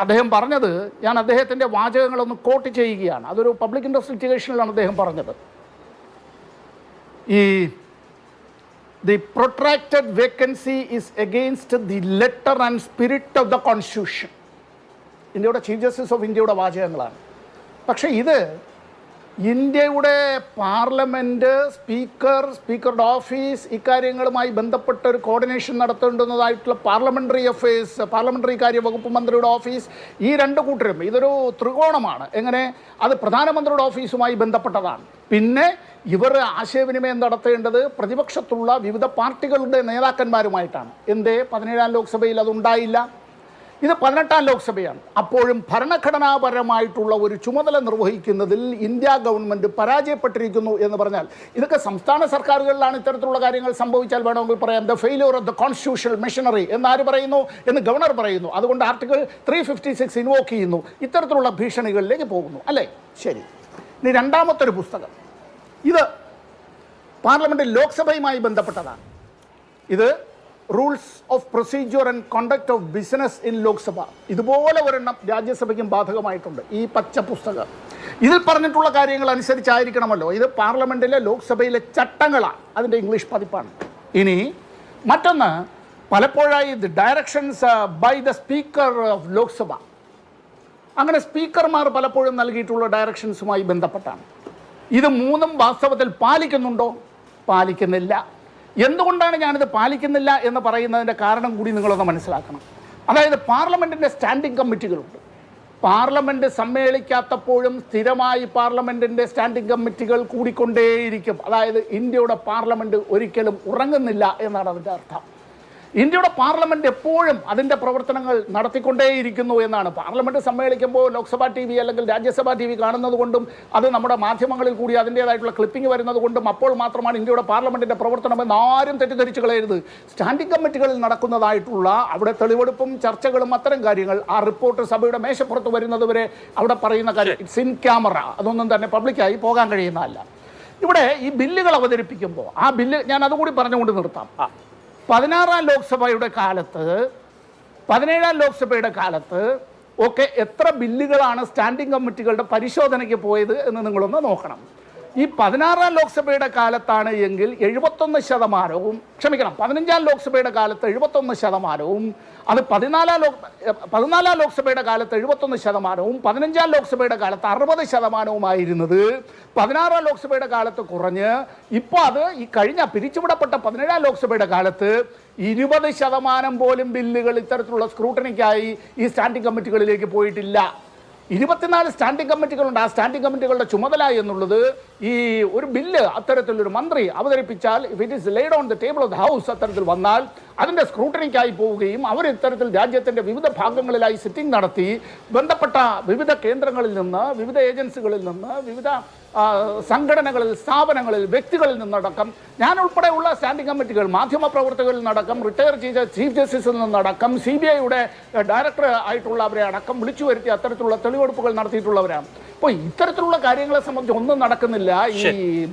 അദ്ദേഹം പറഞ്ഞത്, ഞാൻ അദ്ദേഹത്തിൻ്റെ വാചകങ്ങളൊന്ന് കോട്ട് ചെയ്യുകയാണ്, അതൊരു പബ്ലിക് ഇൻട്രസ്റ്റ് ലിറ്റിഗേഷനിലാണ് അദ്ദേഹം പറഞ്ഞത്. The protracted vacancy is against the letter and spirit of the Constitution. ഇന്ത്യയുടെ ചീഫ് ജസ്റ്റിസ് ഓഫ് ഇന്ത്യയുടെ വാചകങ്ങളാണ്. പക്ഷേ ഇത് ഇന്ത്യയുടെ പാർലമെൻറ്റ്, സ്പീക്കറുടെ ഓഫീസ്, ഇക്കാര്യങ്ങളുമായി ബന്ധപ്പെട്ട ഒരു കോർഡിനേഷൻ നടത്തേണ്ടുന്നതായിട്ടുള്ള പാർലമെൻ്ററി കാര്യ വകുപ്പ് മന്ത്രിയുടെ ഓഫീസ്, ഈ 2 കൂട്ടരും ഇതൊരു ത്രികോണമാണ്. എങ്ങനെ? അത് പ്രധാനമന്ത്രിയുടെ ഓഫീസുമായി ബന്ധപ്പെട്ടതാണ്. പിന്നെ ഇവർ ആശയവിനിമയം നടത്തേണ്ടത് പ്രതിപക്ഷത്തുള്ള വിവിധ പാർട്ടികളുടെ നേതാക്കന്മാരുമായിട്ടാണ്. എന്തേ 17ാം ലോക്സഭയിൽ അതുണ്ടായില്ല? ഇത് 18ാം ലോക്സഭയാണ്. അപ്പോഴും ഭരണഘടനാപരമായിട്ടുള്ള ഒരു ചുമതല നിർവഹിക്കുന്നതിൽ ഇന്ത്യ ഗവൺമെൻറ് പരാജയപ്പെട്ടിരിക്കുന്നു എന്ന് പറഞ്ഞാൽ, ഇതൊക്കെ സംസ്ഥാന സർക്കാരുകളിലാണ് ഇത്തരത്തിലുള്ള കാര്യങ്ങൾ സംഭവിച്ചാൽ വേണമെങ്കിൽ പറയാം the failure of the constitutional machinery എന്നാര് പറയുന്നു, എന്ന് ഗവർണർ പറയുന്നു. അതുകൊണ്ട് ആർട്ടിക്കിൾ 356 ഇൻവോക്ക് ചെയ്യുന്നു. ഇത്തരത്തിലുള്ള ഭീഷണികളിലേക്ക് പോകുന്നു അല്ലേ? ശരി. ഇനി രണ്ടാമത്തെ ഒരു പുസ്തകം, ഇത് പാർലമെൻറ്റിൽ ലോക്സഭയുമായി ബന്ധപ്പെട്ടതാണ്. ഇത് rules of procedure and conduct of business in Lok Sabha. ഇതുപോലെ ഒരെണ്ണം രാജ്യസഭയ്ക്കും ബാധകമായിട്ടുണ്ട്. ഈ പച്ച പുസ്തകം ഇതിൽ പറഞ്ഞിട്ടുള്ള കാര്യങ്ങൾ അനുസരിച്ചായിരിക്കണമല്ലോ. ഇത് പാർലമെൻറ്റിലെ ലോക്സഭയിലെ ചട്ടങ്ങളാണ്, അതിൻ്റെ ഇംഗ്ലീഷ് പതിപ്പാണ്. ഇനി മറ്റൊന്ന്, പലപ്പോഴായി the directions by the speaker of Lok Sabha, അങ്ങനെ സ്പീക്കർമാർ പലപ്പോഴും നൽകിയിട്ടുള്ള ഡയറക്ഷൻസുമായി ബന്ധപ്പെട്ടാണ്. ഇത് മൂന്നും വാസ്തവത്തിൽ പാലിക്കുന്നുണ്ടോ? പാലിക്കുന്നില്ല. എന്തുകൊണ്ടാണ് ഞാനിത് പാലിക്കുന്നില്ല എന്ന് പറയുന്നതിൻ്റെ കാരണം കൂടി നിങ്ങളൊന്ന് മനസ്സിലാക്കണം. അതായത് പാർലമെൻറ്റിൻ്റെ സ്റ്റാൻഡിംഗ് കമ്മിറ്റികളുണ്ട്. പാർലമെൻറ്റ് സമ്മേളിക്കാത്തപ്പോഴും സ്ഥിരമായി പാർലമെൻറ്റിൻ്റെ സ്റ്റാൻഡിംഗ് കമ്മിറ്റികൾ കൂടിക്കൊണ്ടേയിരിക്കും. അതായത് ഇന്ത്യയുടെ പാർലമെൻറ്റ് ഒരിക്കലും ഉറങ്ങുന്നില്ല എന്നാണ് അതിൻ്റെ അർത്ഥം. ഇന്ത്യയുടെ പാർലമെൻറ്റ് എപ്പോഴും അതിൻ്റെ പ്രവർത്തനങ്ങൾ നടത്തിക്കൊണ്ടേയിരിക്കുന്നു എന്നാണ്. പാർലമെൻറ്റ് സമ്മേളിക്കുമ്പോൾ ലോക്സഭാ ടി വി അല്ലെങ്കിൽ രാജ്യസഭാ ടി വി കാണുന്നത് കൊണ്ടും അത് നമ്മുടെ മാധ്യമങ്ങളിൽ കൂടി അതിൻ്റേതായിട്ടുള്ള ക്ലിപ്പിംഗ് വരുന്നത് കൊണ്ടും അപ്പോൾ മാത്രമാണ് ഇന്ത്യയുടെ പാർലമെൻറ്റിൻ്റെ പ്രവർത്തനമെന്ന് ആരും തെറ്റിദ്ധരിച്ചു കളയരുത്. സ്റ്റാൻഡിംഗ് കമ്മിറ്റികളിൽ നടക്കുന്നതായിട്ടുള്ള അവിടെ തെളിവെടുപ്പും ചർച്ചകളും അത്തരം കാര്യങ്ങൾ ആ റിപ്പോർട്ട് സഭയുടെ മേശപ്പുറത്ത് വരുന്നതുവരെ അവിടെ പറയുന്ന കാര്യം ഇറ്റ്സ് ഇൻ ക്യാമറ, അതൊന്നും തന്നെ പബ്ലിക്കായി പോകാൻ കഴിയുന്നതല്ല. ഇവിടെ ഈ ബില്ലുകൾ അവതരിപ്പിക്കുമ്പോൾ ആ ബില്ല് ഞാൻ അതുകൂടി പറഞ്ഞുകൊണ്ട് നിർത്താം. 16ാം ലോക്സഭയുടെ കാലത്ത് 17ാം ലോക്സഭയുടെ കാലത്ത് ഒക്കെ എത്ര ബില്ലുകളാണ് സ്റ്റാൻഡിംഗ് കമ്മിറ്റികളുടെ പരിശോധനയ്ക്ക് പോയത് എന്ന് നിങ്ങളൊന്ന് നോക്കണം. ഈ 16ാം ലോക്സഭയുടെ കാലത്താണ് എങ്കിൽ 71%, ക്ഷമിക്കണം 15ാം ലോക്സഭയുടെ കാലത്ത് 71%, അത് 14ാം ലോക്സഭയുടെ കാലത്ത് 71%, 15ാം ലോക്സഭയുടെ കാലത്ത് 60%, 16ാം ലോക്സഭയുടെ കാലത്ത് കുറഞ്ഞ് ഇപ്പോൾ അത് ഈ കഴിഞ്ഞ പിരിച്ചുവിടപ്പെട്ട 17ാം ലോക്സഭയുടെ കാലത്ത് 20% പോലും ബില്ലുകൾ ഇത്തരത്തിലുള്ള സ്ക്രൂട്ടണിക്കായി ഈ സ്റ്റാൻഡിംഗ് കമ്മിറ്റികളിലേക്ക് പോയിട്ടില്ല. 24 സ്റ്റാൻഡിംഗ് കമ്മിറ്റികളുണ്ട്. ആ സ്റ്റാൻഡിംഗ് കമ്മിറ്റികളുടെ ചുമതല എന്നുള്ളത് ഈ ഒരു ബില്ല് അത്തരത്തിലൊരു മന്ത്രി അവതരിപ്പിച്ചാൽ if it is laid on the table of the house അത്തരത്തിൽ വന്നാൽ അതിൻ്റെ സ്ക്രൂട്ടണിക്കായി പോവുകയും അവർ ഇത്തരത്തിൽ രാജ്യത്തിൻ്റെ വിവിധ ഭാഗങ്ങളിലായി സിറ്റിംഗ് നടത്തി ബന്ധപ്പെട്ട വിവിധ കേന്ദ്രങ്ങളിൽ നിന്ന്, വിവിധ ഏജൻസികളിൽ നിന്ന്, വിവിധ സംഘടനകളിൽ, സ്ഥാപനങ്ങളിൽ, വ്യക്തികളിൽ നിന്നടക്കം, ഞാൻ ഉൾപ്പെടെയുള്ള സ്റ്റാൻഡിംഗ് കമ്മിറ്റികൾ, മാധ്യമപ്രവർത്തകരിൽ നിന്നടക്കം, റിട്ടയർ ചെയ്ത ചീഫ് ജസ്റ്റിസിൽ നിന്നടക്കം, CBIയുടെ ഡയറക്ടർ ആയിട്ടുള്ളവരെ അടക്കം വിളിച്ചു വരുത്തി അത്തരത്തിലുള്ള തെളിവെടുപ്പുകൾ നടത്തിയിട്ടുള്ളവരാണ്. അപ്പോൾ ഇത്തരത്തിലുള്ള കാര്യങ്ങളെ സംബന്ധിച്ച് ഒന്നും നടക്കുന്നില്ല. ഈ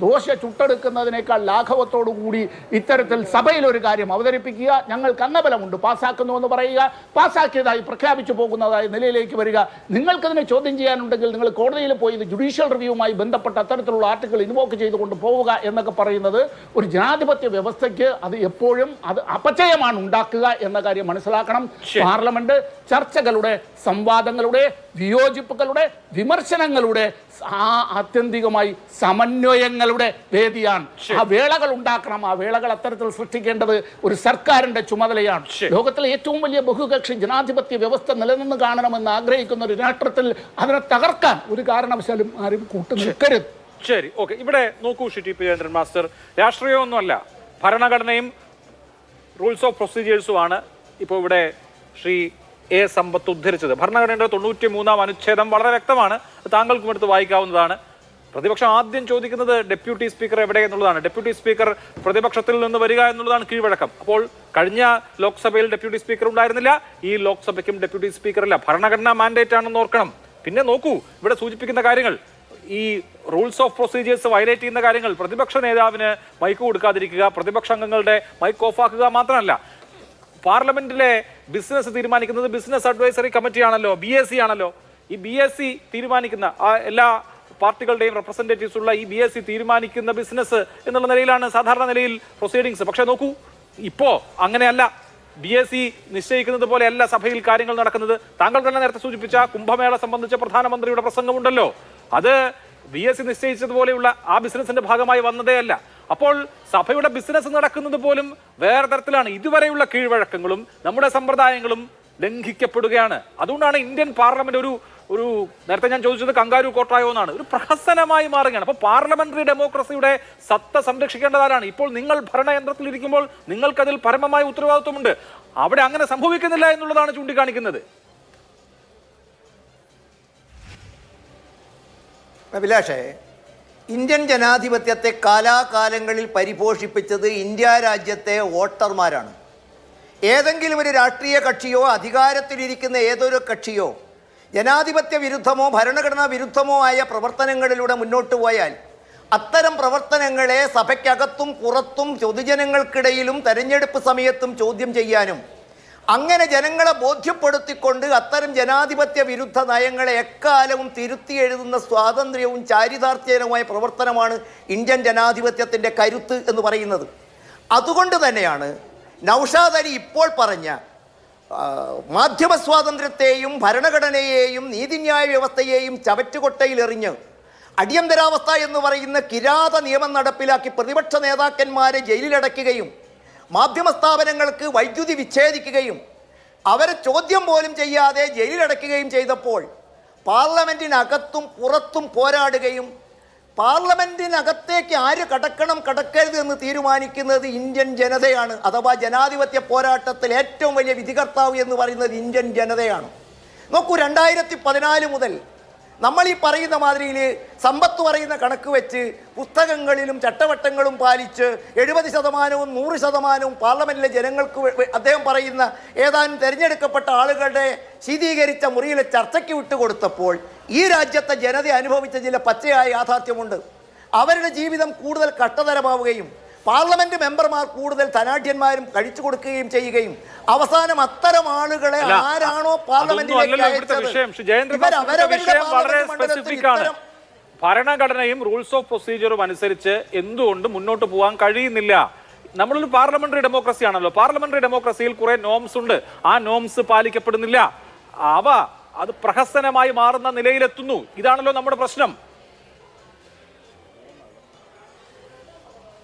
ദോശ ചുട്ടെടുക്കുന്നതിനേക്കാൾ ലാഘവത്തോടു കൂടി ഇത്തരത്തിൽ സഭയിൽ ഒരു കാര്യം അവതരിപ്പിക്കുക, ഞങ്ങൾക്ക് അംഗബലമുണ്ട്, പാസ്സാക്കുന്നു എന്ന് പറയുക, പാസ്സാക്കിയതായി പ്രഖ്യാപിച്ചു പോകുന്നതായി നിലയിലേക്ക് വരിക. നിങ്ങൾക്കതിനെ ചോദ്യം ചെയ്യാനുണ്ടെങ്കിൽ നിങ്ങൾ കോടതിയിൽ പോയി ഇത് ജുഡീഷ്യൽ റിവ്യൂവുമായി ബന്ധപ്പെട്ട് അത്തരത്തിലുള്ള ആർട്ടിക്കിൾ ഇൻവോക്ക് ചെയ്തുകൊണ്ട് പോവുക എന്നൊക്കെ പറയുന്നത് ഒരു ജനാധിപത്യ വ്യവസ്ഥയ്ക്ക് അത് എപ്പോഴും അത് അപചയമാണ് ഉണ്ടാക്കുക എന്ന കാര്യം മനസ്സിലാക്കണം. പാർലമെന്റ് ചർച്ചകളുടെ, സംവാദങ്ങളുടെ, വിയോജിപ്പുകളുടെ, വിമർശനങ്ങളുടെ, ആത്യന്തികമായി സമന്വയങ്ങളുടെ വേദിയാണ്. ആ വേളകൾ ഉണ്ടാക്കണം. ആ വേളകൾ അത്തരത്തിൽ സൃഷ്ടിക്കേണ്ടത് ഒരു സർക്കാരിന്റെ ചുമതലയാണ്. ലോകത്തിലെ ഏറ്റവും വലിയ ബഹുകക്ഷി ജനാധിപത്യ വ്യവസ്ഥ നിലനിന്ന് കാണണമെന്ന് ആഗ്രഹിക്കുന്ന ഒരു രാഷ്ട്രത്തിൽ അതിനെ തകർക്കാൻ ഒരു കാരണവശാലും ആരും കൂട്ടുനിൽക്കരുത്. ശരി, ഓക്കെ. ഇവിടെ നോക്കൂ ടി പി ജയേന്ദ്രൻ മാസ്റ്റർ, രാഷ്ട്രീയമൊന്നുമല്ല, ഭരണഘടനയും റൂൾസ് ഓഫ് പ്രൊസീജിയേഴ്സുമാണ് ഇപ്പോൾ ഇവിടെ ശ്രീ എ സമ്പത്ത് ഉദ്ധരിച്ചത്. ഭരണഘടനയുടെ 93ാം അനുച്ഛേദം വളരെ വ്യക്തമാണ്, താങ്കൾക്കും എടുത്ത് വായിക്കാവുന്നതാണ്. പ്രതിപക്ഷം ആദ്യം ചോദിക്കുന്നത് ഡെപ്യൂട്ടി സ്പീക്കർ എവിടെ എന്നുള്ളതാണ്. ഡെപ്യൂട്ടി സ്പീക്കർ പ്രതിപക്ഷത്തിൽ നിന്ന് വരിക എന്നുള്ളതാണ് കീഴ്വഴക്കം. അപ്പോൾ കഴിഞ്ഞ ലോക്സഭയിൽ ഡെപ്യൂട്ടി സ്പീക്കർ ഉണ്ടായിരുന്നില്ല, ഈ ലോക്സഭയ്ക്കും ഡെപ്യൂട്ടി സ്പീക്കർ ഇല്ല. ഭരണഘടനാ മാൻഡേറ്റ് ആണെന്ന് ഓർക്കണം. പിന്നെ നോക്കൂ, ഇവിടെ സൂചിപ്പിക്കുന്ന കാര്യങ്ങൾ, ഈ റൂൾസ് ഓഫ് പ്രൊസീജിയേഴ്സ് വയലേറ്റ് ചെയ്യുന്ന കാര്യങ്ങൾ, പ്രതിപക്ഷ നേതാവിന് മൈക്ക് കൊടുക്കാതിരിക്കുക, പ്രതിപക്ഷ അംഗങ്ങളുടെ മൈക്ക് ഓഫാക്കുക മാത്രമല്ല, പാർലമെന്റിലെ ബിസിനസ് തീരുമാനിക്കുന്നത് ബിസിനസ് അഡ്വൈസറി കമ്മിറ്റി ആണല്ലോ, BSC ആണല്ലോ. ഈ BSC തീരുമാനിക്കുന്ന എല്ലാ പാർട്ടികളുടെയും റെപ്രസെന്റേറ്റീവ്സ് ഉള്ള ഈ BSC തീരുമാനിക്കുന്ന ബിസിനസ് എന്നുള്ള നിലയിലാണ് സാധാരണ നിലയിൽ പ്രൊസീഡിങ്സ്. പക്ഷെ നോക്കൂ, ഇപ്പോ അങ്ങനെയല്ല. BSC നിശ്ചയിക്കുന്നത് പോലെയല്ല സഭയിൽ കാര്യങ്ങൾ നടക്കുന്നത്. താങ്കൾ തന്നെ നേരത്തെ സൂചിപ്പിച്ച കുംഭമേള സംബന്ധിച്ച പ്രധാനമന്ത്രിയുടെ പ്രസംഗമുണ്ടല്ലോ, അത് BSC നിശ്ചയിച്ചതുപോലെയുള്ള ആ ബിസിനസിന്റെ ഭാഗമായി വന്നതേ അല്ല. അപ്പോൾ സഭയുടെ ബിസിനസ് നടക്കുന്നത് പോലും വേറെ തരത്തിലാണ്. ഇതുവരെയുള്ള കീഴ്വഴക്കങ്ങളും നമ്മുടെ സമ്പ്രദായങ്ങളും ലംഘിക്കപ്പെടുകയാണ്. അതുകൊണ്ടാണ് ഇന്ത്യൻ പാർലമെന്റ് ഒരു നേരത്തെ ഞാൻ ചോദിച്ചത് കങ്കാരു കോട്ടായോ എന്നാണ്, ഒരു പ്രഹസനമായി മാറുകയാണ്. അപ്പോൾ പാർലമെന്ററി ഡെമോക്രസിയുടെ സത്ത സംരക്ഷിക്കേണ്ടതാണ്. ഇപ്പോൾ നിങ്ങൾ ഭരണയന്ത്രത്തിൽ ഇരിക്കുമ്പോൾ നിങ്ങൾക്കതിൽ പരമമായ ഉത്തരവാദിത്വമുണ്ട്. അവിടെ അങ്ങനെ സംഭവിക്കുന്നില്ല എന്നുള്ളതാണ് ചൂണ്ടിക്കാണിക്കുന്നത്. അഭിലാഷേ, ഇന്ത്യൻ ജനാധിപത്യത്തെ കാലാകാലങ്ങളിൽ പരിപോഷിപ്പിച്ചത് ഇന്ത്യ രാജ്യത്തെ വോട്ടർമാരാണ്. ഏതെങ്കിലും ഒരു രാഷ്ട്രീയ കക്ഷിയോ അധികാരത്തിലിരിക്കുന്ന ഏതൊരു കക്ഷിയോ ജനാധിപത്യ വിരുദ്ധമോ ഭരണഘടനാ വിരുദ്ധമോ ആയ പ്രവർത്തനങ്ങളിലൂടെ മുന്നോട്ട് പോയാൽ അത്തരം പ്രവർത്തനങ്ങളെ സഭയ്ക്കകത്തും പുറത്തും പൊതുജനങ്ങൾക്കിടയിലും തെരഞ്ഞെടുപ്പ് സമയത്തും ചോദ്യം ചെയ്യാനും അങ്ങനെ ജനങ്ങളെ ബോധ്യപ്പെടുത്തിക്കൊണ്ട് അത്തരം ജനാധിപത്യ വിരുദ്ധ നയങ്ങളെ എക്കാലവും തിരുത്തി എഴുതുന്ന സ്വാതന്ത്ര്യവും ചാരിതാർത്ഥ്യവുമായ പ്രവർത്തനമാണ് ഇന്ത്യൻ ജനാധിപത്യത്തിൻ്റെ കരുത്ത് എന്ന് പറയുന്നത്. അതുകൊണ്ട് തന്നെയാണ് നൗഷാദ് അലി ഇപ്പോൾ പറഞ്ഞ മാധ്യമ സ്വാതന്ത്ര്യത്തെയും ഭരണഘടനയെയും നീതിന്യായ വ്യവസ്ഥയെയും ചവറ്റുകൊട്ടയിലെറിഞ്ഞ് അടിയന്തരാവസ്ഥ എന്ന് പറയുന്ന കിരാത നിയമം നടപ്പിലാക്കി പ്രതിപക്ഷ നേതാക്കന്മാരെ ജയിലിലടയ്ക്കുകയും മാധ്യമ സ്ഥാപനങ്ങൾക്ക് വൈദ്യുതി വിച്ഛേദിക്കുകയും അവരെ ചോദ്യം പോലും ചെയ്യാതെ ജയിലിലടയ്ക്കുകയും ചെയ്തപ്പോൾ പാർലമെൻറ്റിനകത്തും പുറത്തും പോരാടുകയും പാർലമെൻറ്റിനകത്തേക്ക് ആര് കടക്കണം കടക്കരുത് എന്ന് തീരുമാനിക്കുന്നത് ഇന്ത്യൻ ജനതയാണ്. അഥവാ ജനാധിപത്യ പോരാട്ടത്തിൽ ഏറ്റവും വലിയ വിധികർത്താവ് എന്ന് പറയുന്നത് ഇന്ത്യൻ ജനതയാണ്. നോക്കൂ, 2014 മുതൽ നമ്മൾ ഈ പറയുന്ന മാതിരിയിൽ സമ്പത്ത് പറയുന്ന കണക്ക് വെച്ച് പുസ്തകങ്ങളിലും ചട്ടവട്ടങ്ങളും പാലിച്ച് 70%-വും 100%-വും പാർലമെൻറ്റിലെ ജനങ്ങൾക്ക് അദ്ദേഹം പറയുന്ന ഏതാനും തിരഞ്ഞെടുക്കപ്പെട്ട ആളുകളുടെ ശീതീകരിച്ച മുറിയിലെ ചർച്ചയ്ക്ക് വിട്ടുകൊടുത്തപ്പോൾ ഈ രാജ്യത്തെ ജനത അനുഭവിച്ച ചില പച്ചയായ യാഥാർത്ഥ്യമുണ്ട്. അവരുടെ ജീവിതം കൂടുതൽ കഷ്ടതരമാവുകയും പാർലമെന്റ് മെമ്പർമാർ കൂടുതൽ ധനാഢ്യന്മാരും കഴിച്ചു കൊടുക്കുകയും ചെയ്യുകയും അവസാനം അത്തരം ആളുകളെ ആരാണോ പാർലമെന്റിലേക്ക് ഭരണഘടനയും റൂൾസ് ഓഫ് പ്രൊസീജിയറും അനുസരിച്ച് എന്തുകൊണ്ട് മുന്നോട്ട് പോകാൻ കഴിയുന്നില്ല? നമ്മളൊരു പാർലമെന്ററി ഡെമോക്രസി ആണല്ലോ. പാർലമെന്ററി ഡെമോക്രസിയിൽ കുറെ നോംസ് ഉണ്ട്. ആ നോംസ് പാലിക്കപ്പെടുന്നില്ല. അത് പ്രഹസനമായി മാറുന്ന നിലയിലെത്തുന്നു. ഇതാണല്ലോ നമ്മുടെ പ്രശ്നം.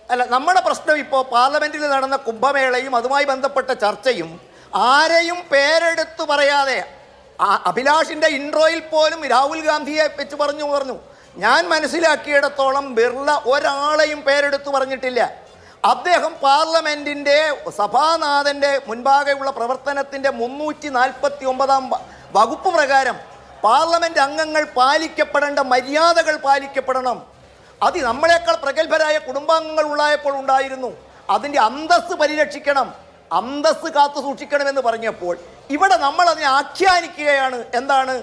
അല്ല, നമ്മുടെ പ്രശ്നം ഇപ്പോൾ പാർലമെന്റിൽ നടന്ന കുംഭമേളയും അതുമായി ബന്ധപ്പെട്ട ചർച്ചയും ആരെയും പേരെടുത്തു പറയാതെ അഭിലാഷിന്റെ ഇൻട്രോയിൽ പോലും രാഹുൽ ഗാന്ധിയെ വെച്ച് പറഞ്ഞു. ഞാൻ മനസ്സിലാക്കിയിടത്തോളം ബിർള ഒരാളെയും പേരെടുത്തു പറഞ്ഞിട്ടില്ല. അദ്ദേഹം പാർലമെന്റിന്റെ സഭാനാഥന്റെ മുൻപാകെയുള്ള പ്രവർത്തനത്തിന്റെ 349 വകുപ്പ് പ്രകാരം പാർലമെന്റ് അംഗങ്ങൾ പാലിക്കപ്പെടേണ്ട മര്യാദകൾ പാലിക്കപ്പെടണം. അത് നമ്മളെക്കാൾ പ്രഗത്ഭരായ കുടുംബാംഗങ്ങൾ ഉണ്ടായപ്പോൾ ഉണ്ടായിരുന്നു. അതിൻ്റെ അന്തസ്സ് പരിരക്ഷിക്കണം, അന്തസ്സ് കാത്തു സൂക്ഷിക്കണമെന്ന് പറഞ്ഞപ്പോൾ ഇവിടെ നമ്മൾ അതിനെ ആഖ്യാനിക്കുകയാണ്. എന്താണ്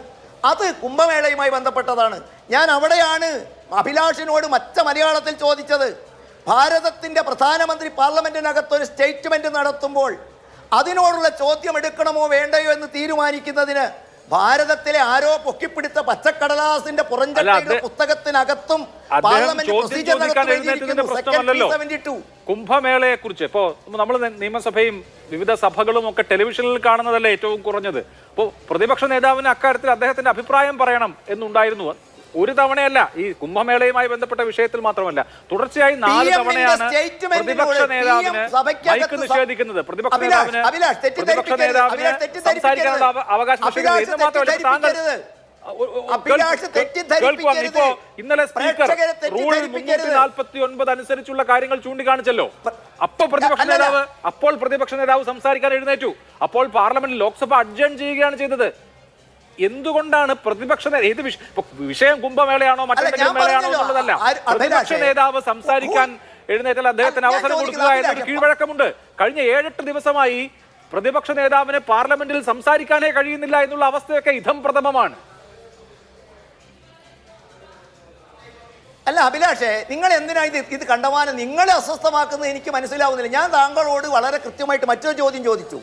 അത്? കുംഭമേളയുമായി ബന്ധപ്പെട്ടതാണ്. ഞാൻ അവിടെയാണ് അഭിലാഷിനോട് മറ്റ മലയാളത്തിൽ ചോദിച്ചത്. ഭാരതത്തിൻ്റെ പ്രധാനമന്ത്രി പാർലമെന്റിനകത്തൊരു സ്റ്റേറ്റ്മെന്റ് നടത്തുമ്പോൾ അതിനോടുള്ള ചോദ്യം എടുക്കണമോ വേണ്ടയോ എന്ന് തീരുമാനിക്കുന്നതിന് ഭാരതത്തിലെ ആരോ പൊക്കിപ്പിടുത്ത പച്ചക്കടലാസിന്റെ പുറംചട്ടയുടെ പുസ്തകത്തിനകത്തും കുംഭമേളയെ കുറിച്ച് ഇപ്പോ നമ്മൾ നിയമസഭയും വിവിധ സഭകളും ഒക്കെ ടെലിവിഷനിൽ കാണുന്നതല്ലേ ഏറ്റവും കുറഞ്ഞത്. ഇപ്പോൾ പ്രതിപക്ഷ നേതാവിന് അക്കാര്യത്തിൽ അദ്ദേഹത്തിന്റെ അഭിപ്രായം പറയണം എന്നുണ്ടായിരുന്നു. ഒരു തവണയല്ല, ഈ കുംഭമേളയുമായി ബന്ധപ്പെട്ട വിഷയത്തിൽ മാത്രമല്ല, തുടർച്ചയായി 4 തവണയാണ് പ്രതിപക്ഷ നേതാവിന് മൈക്ക് നിഷേധിക്കുന്നത്. പ്രതിപക്ഷ നേതാവിന് സംസാരിക്കാനുള്ള അവകാശം നിഷേധിക്കുന്നത്. ഇന്ന് മാത്രമല്ല, താങ്കൾ ഇപ്പോ ഇന്നലെ സ്പീക്കർ റൂൾ 349 അനുസരിച്ചുള്ള കാര്യങ്ങൾ ചൂണ്ടിക്കാണിച്ചല്ലോ. അപ്പോൾ പ്രതിപക്ഷ നേതാവ് സംസാരിക്കാൻ എഴുന്നേറ്റു. അപ്പോൾ പാർലമെന്റ് ലോക്സഭ അഡ്ജേൺ ചെയ്യുകയാണ് ചെയ്തത്. എന്തുകൊണ്ടാണ് പ്രതിപക്ഷ വിഷയം കുംഭമേളയാണോ മറ്റെന്തെങ്കിലും മേളയാണോ എന്നുള്ളതല്ല, പ്രതിപക്ഷ നേതാവ് സംസാരിക്കാൻ എഴുന്നേറ്റാൽ അദ്ദേഹത്തിന് അവസരം കൊടുക്കുക എന്നൊരു കീഴ്വഴക്കമുണ്ട്. കഴിഞ്ഞ 7-8 ദിവസമായി പ്രതിപക്ഷ നേതാവിന് പാർലമെന്റിൽ സംസാരിക്കാനേ കഴിയുന്നില്ല എന്നുള്ള അവസ്ഥയൊക്കെ ഇതം പ്രഥമമാണ്. അല്ല അഭിലാഷേ, നിങ്ങൾ എന്തിനാ ഇത് കണ്ടമാനം നിങ്ങളെ അസ്വസ്ഥമാക്കുന്നത് എനിക്ക് മനസ്സിലാവുന്നില്ല. ഞാൻ താങ്കളോട് വളരെ കൃത്യമായിട്ട് മറ്റൊരു ചോദ്യം ചോദിച്ചു.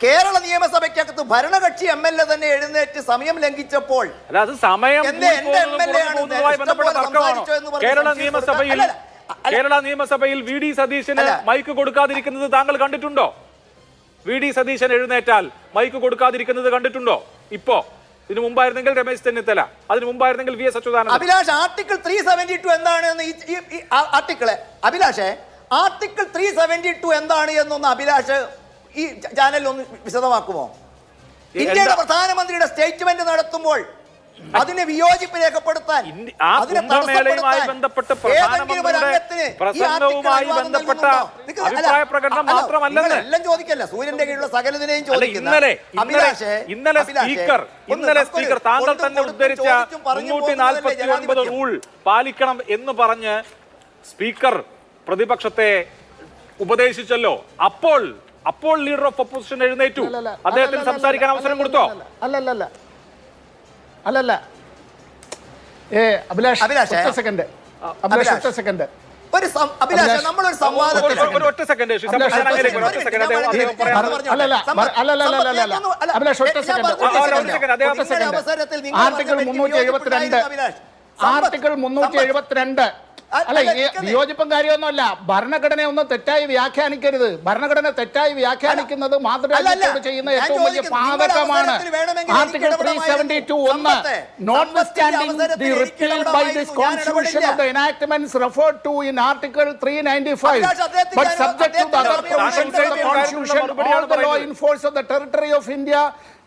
കേരള നിയമസഭയ്ക്കകത്ത് ഭരണകക്ഷി MLA തന്നെ എഴുന്നേറ്റ് സമയം ലംഘിച്ചപ്പോൾ കേരള നിയമസഭയിൽ VD സതീശന് മൈക്ക് കൊടുക്കാതിരിക്കുന്നത് താങ്കൾ കണ്ടിട്ടുണ്ടോ? VD സതീശൻ എഴുന്നേറ്റാൽ മൈക്ക് കൊടുക്കാതിരിക്കുന്നത് കണ്ടിട്ടുണ്ടോ? ഇപ്പോ ഇതിനു മുമ്പായിരുന്നെങ്കിൽ രമേശ് ചെന്നിത്തല, അതിനു മുമ്പായിരുന്നെങ്കിൽ VS അച്യുതാനന്ദൻ. അഭിലാഷ്, ആർട്ടിക്കിൾ 372 എന്താണ് എന്ന് ഈ ആർട്ടിക്കിള് അഭിലാഷേ, ആർട്ടിക്കിൾ 372 എന്താണ് എന്നൊന്ന് അഭിലാഷ് ഈ ചാനലിൽ ഒന്ന് വിശദമാക്കുമോ? ഇന്ത്യയുടെ പ്രധാനമന്ത്രിയുടെ സ്റ്റേറ്റ്മെന്റ് നടത്തുമ്പോൾ അതിന് വിയോജിപ്പ് രേഖപ്പെടുത്താൻ ആ കുംഭമേളയുമായി ബന്ധപ്പെട്ട് പ്രധാനമന്ത്രിയുടെ പ്രസംഗവുമായി ബന്ധപ്പെട്ട അഭിപ്രായ പ്രകടനം മാത്രമല്ലെന്ന് എല്ലാം ചോദിക്കല്ല, സൂര്യന്റെ കീഴിലുള്ള സകലതിനെയും ഇന്നലെ സ്പീക്കർ താങ്കൾ തന്നെ ഉദ്ധരിച്ച 349 റൂൾ പാലിക്കണം എന്ന് പറഞ്ഞ് സ്പീക്കർ പ്രതിപക്ഷത്തെ ഉപദേശിച്ചല്ലോ. അപ്പോൾ ലീഡർ ഓഫ് ഒപ്പോസിഷൻ എഴുന്നേറ്റു, അദ്ദേഹത്തിന് സംസാരിക്കാൻ അവസരം കൊടുത്തോ? അല്ലല്ല അഭിലാഷ് സെക്കൻഡ് നമ്മളൊരു സംവാദത്തിൽ ഒറ്റ സെക്കൻഡ് ആർട്ടിക്കിൾ 372 അല്ല, ഈ വിയോജിപ്പും കാര്യമൊന്നുമല്ല. ഭരണഘടന ഒന്ന് തെറ്റായി വ്യാഖ്യാനിക്കരുത്. ഭരണഘടന തെറ്റായി വ്യാഖ്യാനിക്കുന്നത് മാതൃരാജ്യത്തോട് ചെയ്യുന്ന ഏറ്റവും വലിയ പാതകമാണ്. Article 372 1 notwithstanding the repeal by this constitution of the enactments referred to in article 395 but subject to the other provisions of the constitution, all the law in force of the territory of India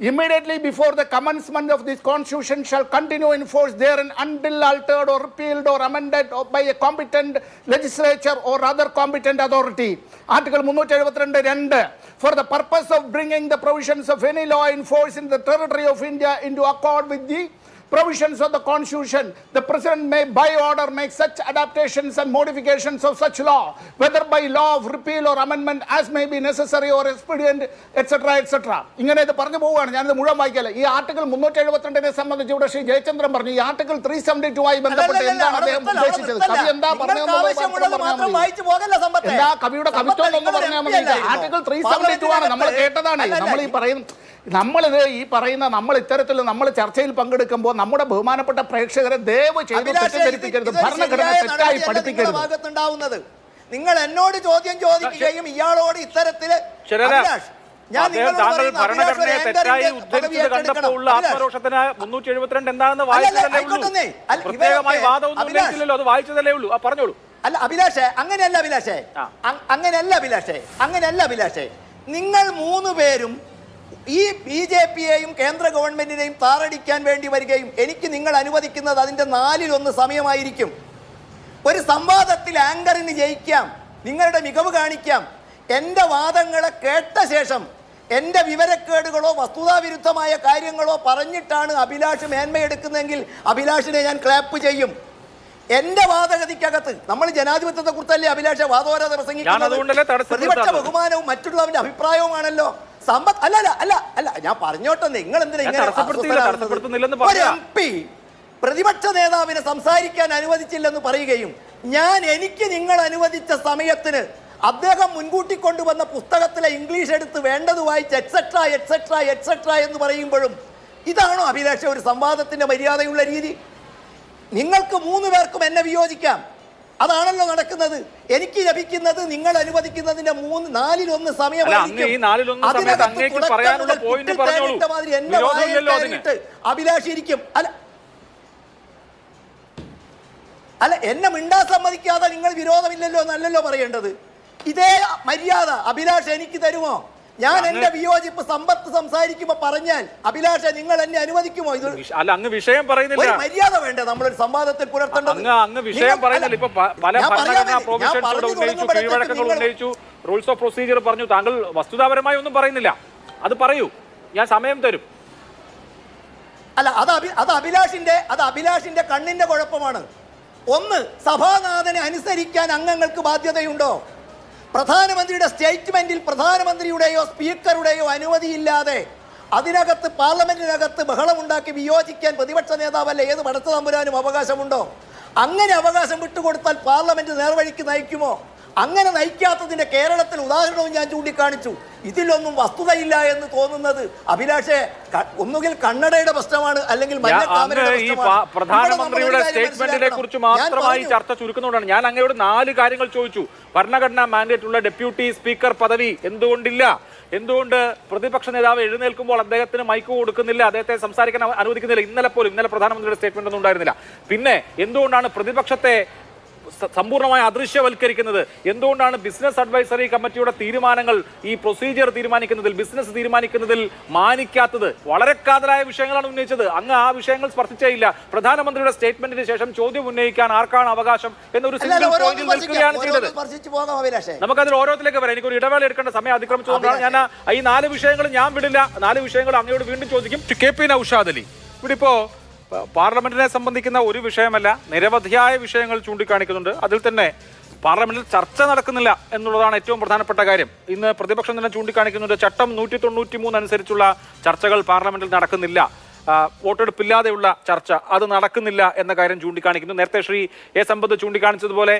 immediately before the commencement of this constitution shall continue in force therein until altered or repealed or amended by a competent legislature or other competent authority. Article 372 for the purpose of bringing the provisions of any law in force in the territory of India into accord with the provisions of the constitution, the president may by order make such adaptations and modifications of such law, whether by law of repeal or amendment as may be necessary or expedient, etc. etc. ഇങ്ങനെ ഇത് പറഞ്ഞു പോവുകയാണ്. ഞാനിത് മുഴുവൻ വായിക്കല്ല. ഈ article 372 സംബന്ധിച്ച് ഇവിടെ ശ്രീ ജയചന്ദ്രൻ പറഞ്ഞു. ഈ ആർട്ടിക്കിൾ 372 ആയി ബന്ധപ്പെട്ട് എന്താണ് അദ്ദേഹം ഉദ്ദേശിച്ചത്? കവി എന്താ പറഞ്ഞതെന്നുള്ളത് എന്താ കവിയുടെ കവിത്വം എന്ന് പറഞ്ഞാൽ മതി. ആർട്ടിക്കിൾ 372 ആണ് നമ്മൾ കേട്ടതാണ്. നമ്മളിത് ഈ പറയുന്ന നമ്മൾ ഇത്തരത്തിൽ നമ്മൾ ചർച്ചയിൽ പങ്കെടുക്കുമ്പോൾ നമ്മുടെ ബഹുമാനപ്പെട്ട പ്രേക്ഷകരെ ദയവ് ചെയ്ത് തെറ്റിദ്ധരിപ്പിക്കരുത്. ഭരണഘടന തെറ്റായി പഠിപ്പിക്കരുത്. നിങ്ങൾ എന്നോട് ചോദ്യം ചോദിക്കുകയും ഇയാളോട് ഇത്തരത്തില് ഭരണഘടനയെ തെറ്റായി ഉദ്ധരിച്ചത് കണ്ടപ്പോൾ ഉള്ള ആത്മരോഷത്തിന് 372 എന്താണെന്ന് വായിച്ചതല്ലേ ഉള്ളൂ. പ്രത്യേകമായി വാദമൊന്നും ഉന്നയിച്ചില്ലല്ലോ, അത് വായിച്ചതല്ലേ ഉള്ളൂ. പറഞ്ഞോളൂ. അല്ല അഭിലാഷേ, അങ്ങനെയല്ല അഭിലാഷേ. നിങ്ങൾ 3 പേരും ഈ BJP-യെയും കേന്ദ്ര ഗവൺമെന്റിനെയും താറടിക്കാൻ വേണ്ടി വരികയും എനിക്ക് നിങ്ങൾ അനുവദിക്കുന്നത് അതിന്റെ 4/1 സമയമായിരിക്കും. ഒരു സംവാദത്തിൽ ആങ്കറിന് ജയിക്കാം, നിങ്ങളുടെ മികവ് കാണിക്കാം. എൻ്റെ വാദങ്ങളെ കേട്ട ശേഷം എൻ്റെ വിവരക്കേടുകളോ വസ്തുതാവിരുദ്ധമായ കാര്യങ്ങളോ പറഞ്ഞിട്ടാണ് അഭിലാഷ് മേന്മയെടുക്കുന്നതെങ്കിൽ അഭിലാഷിനെ ഞാൻ ക്ലാപ്പ് ചെയ്യും. എന്റെ വാദഗതിക്കകത്ത് നമ്മൾ ജനാധിപത്യത്തെ കുറിച്ചല്ലേ അഭിലാഷ വാദോരാതെ പ്രസംഗിക്കുന്നത്? പ്രതിപക്ഷ ബഹുമാനവും മറ്റുള്ളവന്റെ അഭിപ്രായവുമാണല്ലോ. അല്ല ഞാൻ പറഞ്ഞോട്ടെ, നിങ്ങൾ എന്തിനാ ഒരു MP പ്രതിപക്ഷ നേതാവിനെ സംസാരിക്കാൻ അനുവദിച്ചില്ലെന്ന് പറയുകയും എനിക്ക് നിങ്ങൾ അനുവദിച്ച സമയത്തിന് അദ്ദേഹം മുൻകൂട്ടി കൊണ്ടുവന്ന പുസ്തകത്തിലെ ഇംഗ്ലീഷ് എടുത്ത് വേണ്ടത് വായിച്ച് എക്സെട്ര എന്ന് പറയുമ്പോഴും ഇതാണോ അഭിലാഷ ഒരു സംവാദത്തിന്റെ മര്യാദയുള്ള രീതി? നിങ്ങൾക്ക് 3 പേർക്കും എന്നെ വിയോജിക്കാം, അതാണല്ലോ നടക്കുന്നത്. എനിക്ക് ലഭിക്കുന്നത് നിങ്ങൾ അനുവദിക്കുന്നതിന്റെ 4/1 സമയമായിരിക്കും. അഭിലാഷ് ഇരിക്കും. അല്ല എന്നെ മിണ്ടാൻ സമ്മതിക്കാതെ നിങ്ങൾ വിരോധമില്ലല്ലോ എന്നല്ലല്ലോ പറയേണ്ടത്. ഇതേ മര്യാദ അഭിലാഷ് എനിക്ക് തരുമോ? ഞാൻ എന്റെ വിയോജിപ്പ് സമ്പത്ത് സംസാരിക്കുമ്പോ പറഞ്ഞാൽ അഭിലാഷ നിങ്ങൾ എന്നെ അനുവദിക്കുമോ? ഇത് അല്ല, അങ്ങ് വിഷയം പറയുന്നില്ല. മര്യാദ വേണ്ട നമ്മളൊരു സംവാദത്തിൽ പുലർത്തേണ്ടത്. അങ്ങ് വിഷയം പറയുന്നില്ല. ഇപ്പൊ പല ഭരണഘടനാ പ്രൊവിഷൻസ് ഉന്നയിച്ചു, കീഴ്വഴക്കങ്ങൾ ഉന്നയിച്ചു, റൂൾസ് ഓഫ് പ്രൊസീജിയർ പറഞ്ഞു. താങ്കൾ വസ്തുതാപരമായി ഒന്നും പറയുന്നില്ല. അത് പറയൂ, ഞാൻ സമയം തരും. അല്ല അത് അഭിലാഷിന്റെ കണ്ണിന്റെ കുഴപ്പമാണ്. ഒന്ന്, സഭാനാഥനെ അനുസരിക്കാൻ അംഗങ്ങൾക്ക് ബാധ്യതയുണ്ടോ? പ്രധാനമന്ത്രിയുടെ സ്റ്റേറ്റ്മെന്റിൽ പ്രധാനമന്ത്രിയുടെയോ സ്പീക്കറുടെയോ അനുമതിയില്ലാതെ അതിനകത്ത് പാർലമെന്റിനകത്ത് ബഹളമുണ്ടാക്കി വിയോജിക്കാൻ പ്രതിപക്ഷ നേതാവല്ല ഏത് പടച്ച തമ്പുരാനും അവകാശമുണ്ടോ? അങ്ങനെ അവകാശം വിട്ടുകൊടുത്താൽ പാർലമെന്റ് നേർവഴിക്ക് നയിക്കുമോ? അങ്ങനെ നയിക്കാത്തതിന്റെ കേരളത്തിൽ ഉദാഹരണവും ഞാൻ ചൂണ്ടിക്കാണിച്ചു. ഇതിലൊന്നും വസ്തുതയില്ല എന്ന് തോന്നുന്നത് അഭിലാഷെ ഒന്നുകിൽ കണ്ണടയുടെ പ്രശ്നമാണ്, അല്ലെങ്കിൽ പ്രധാനമന്ത്രിയുടെ സ്റ്റേറ്റ്മെന്റിനെ കുറിച്ച് മാത്രമായി ചർച്ച ചുരുക്കുന്നതുകൊണ്ടാണ് ഞാൻ അങ്ങയോട് 4 കാര്യങ്ങൾ ചോദിച്ചു. ഭരണഘടനാ മാൻഡേറ്റ് ഉള്ള ഡെപ്യൂട്ടി സ്പീക്കർ പദവി എന്തുകൊണ്ടില്ല? എന്തുകൊണ്ട് പ്രതിപക്ഷ നേതാവ് എഴുന്നേൽക്കുമ്പോൾ അദ്ദേഹത്തിന് മൈക്ക് കൊടുക്കുന്നില്ല, അദ്ദേഹത്തെ സംസാരിക്കാൻ അനുവദിക്കുന്നില്ല? ഇന്നലെ പ്രധാനമന്ത്രിയുടെ സ്റ്റേറ്റ്മെന്റ് ഒന്നും ഉണ്ടായിരുന്നില്ല. പിന്നെ എന്തുകൊണ്ടാണ് പ്രതിപക്ഷത്തെ സമ്പൂർണ്ണമായി അദൃശ്യവൽക്കരിക്കുന്നത്? എന്തുകൊണ്ടാണ് ബിസിനസ് അഡ്വൈസറി കമ്മിറ്റിയുടെ തീരുമാനങ്ങൾ, ഈ പ്രൊസീജിയർ തീരുമാനിക്കുന്നതിൽ, ബിസിനസ് തീരുമാനിക്കുന്നതിൽ മാനിക്കാത്തത്? വളരെ കാതലായ വിഷയങ്ങളാണ് ഉന്നയിച്ചത്. അങ്ങ് ആ വിഷയങ്ങൾ സ്പർശിച്ചേയില്ല. പ്രധാനമന്ത്രിയുടെ സ്റ്റേറ്റ്മെന്റിന് ശേഷം ചോദ്യം ഉന്നയിക്കാൻ ആർക്കാണ് അവകാശം എന്നൊരു സിംഗിൾ പോയിന്റിൽ നിൽക്കുകയാണ് ചെയ്തത്. നമുക്കതിൽ ഓരോത്തിലേക്ക് വരാം. എനിക്കൊരു ഇടവേള എടുക്കേണ്ട സമയം അതിക്രമിച്ചുകൊണ്ടാണ് ഞാൻ ഈ 4 വിഷയങ്ങൾ ഞാൻ വിടില്ല. 4 വിഷയങ്ങൾ അങ്ങയോട് വീണ്ടും ചോദിക്കും. KP നൗഷാദ് അലി, ഇവിടെ ഇപ്പോ പാർലമെന്റിനെ സംബന്ധിക്കുന്ന ഒരു വിഷയമല്ല, നിരവധിയായ വിഷയങ്ങൾ ചൂണ്ടിക്കാണിക്കുന്നുണ്ട്. അതിൽ തന്നെ പാർലമെന്റിൽ ചർച്ച നടക്കുന്നില്ല എന്നുള്ളതാണ് ഏറ്റവും പ്രധാനപ്പെട്ട കാര്യം. ഇന്ന് പ്രതിപക്ഷം തന്നെ ചൂണ്ടിക്കാണിക്കുന്നുണ്ട്, ചട്ടം 193 അനുസരിച്ചുള്ള ചർച്ചകൾ പാർലമെന്റിൽ നടക്കുന്നില്ല, വോട്ടെടുപ്പില്ലാതെയുള്ള ചർച്ച അത് നടക്കുന്നില്ല എന്ന കാര്യം ചൂണ്ടിക്കാണിക്കുന്നു. നേരത്തെ ശ്രീ എ സമ്പത്ത് ചൂണ്ടിക്കാണിച്ചതുപോലെ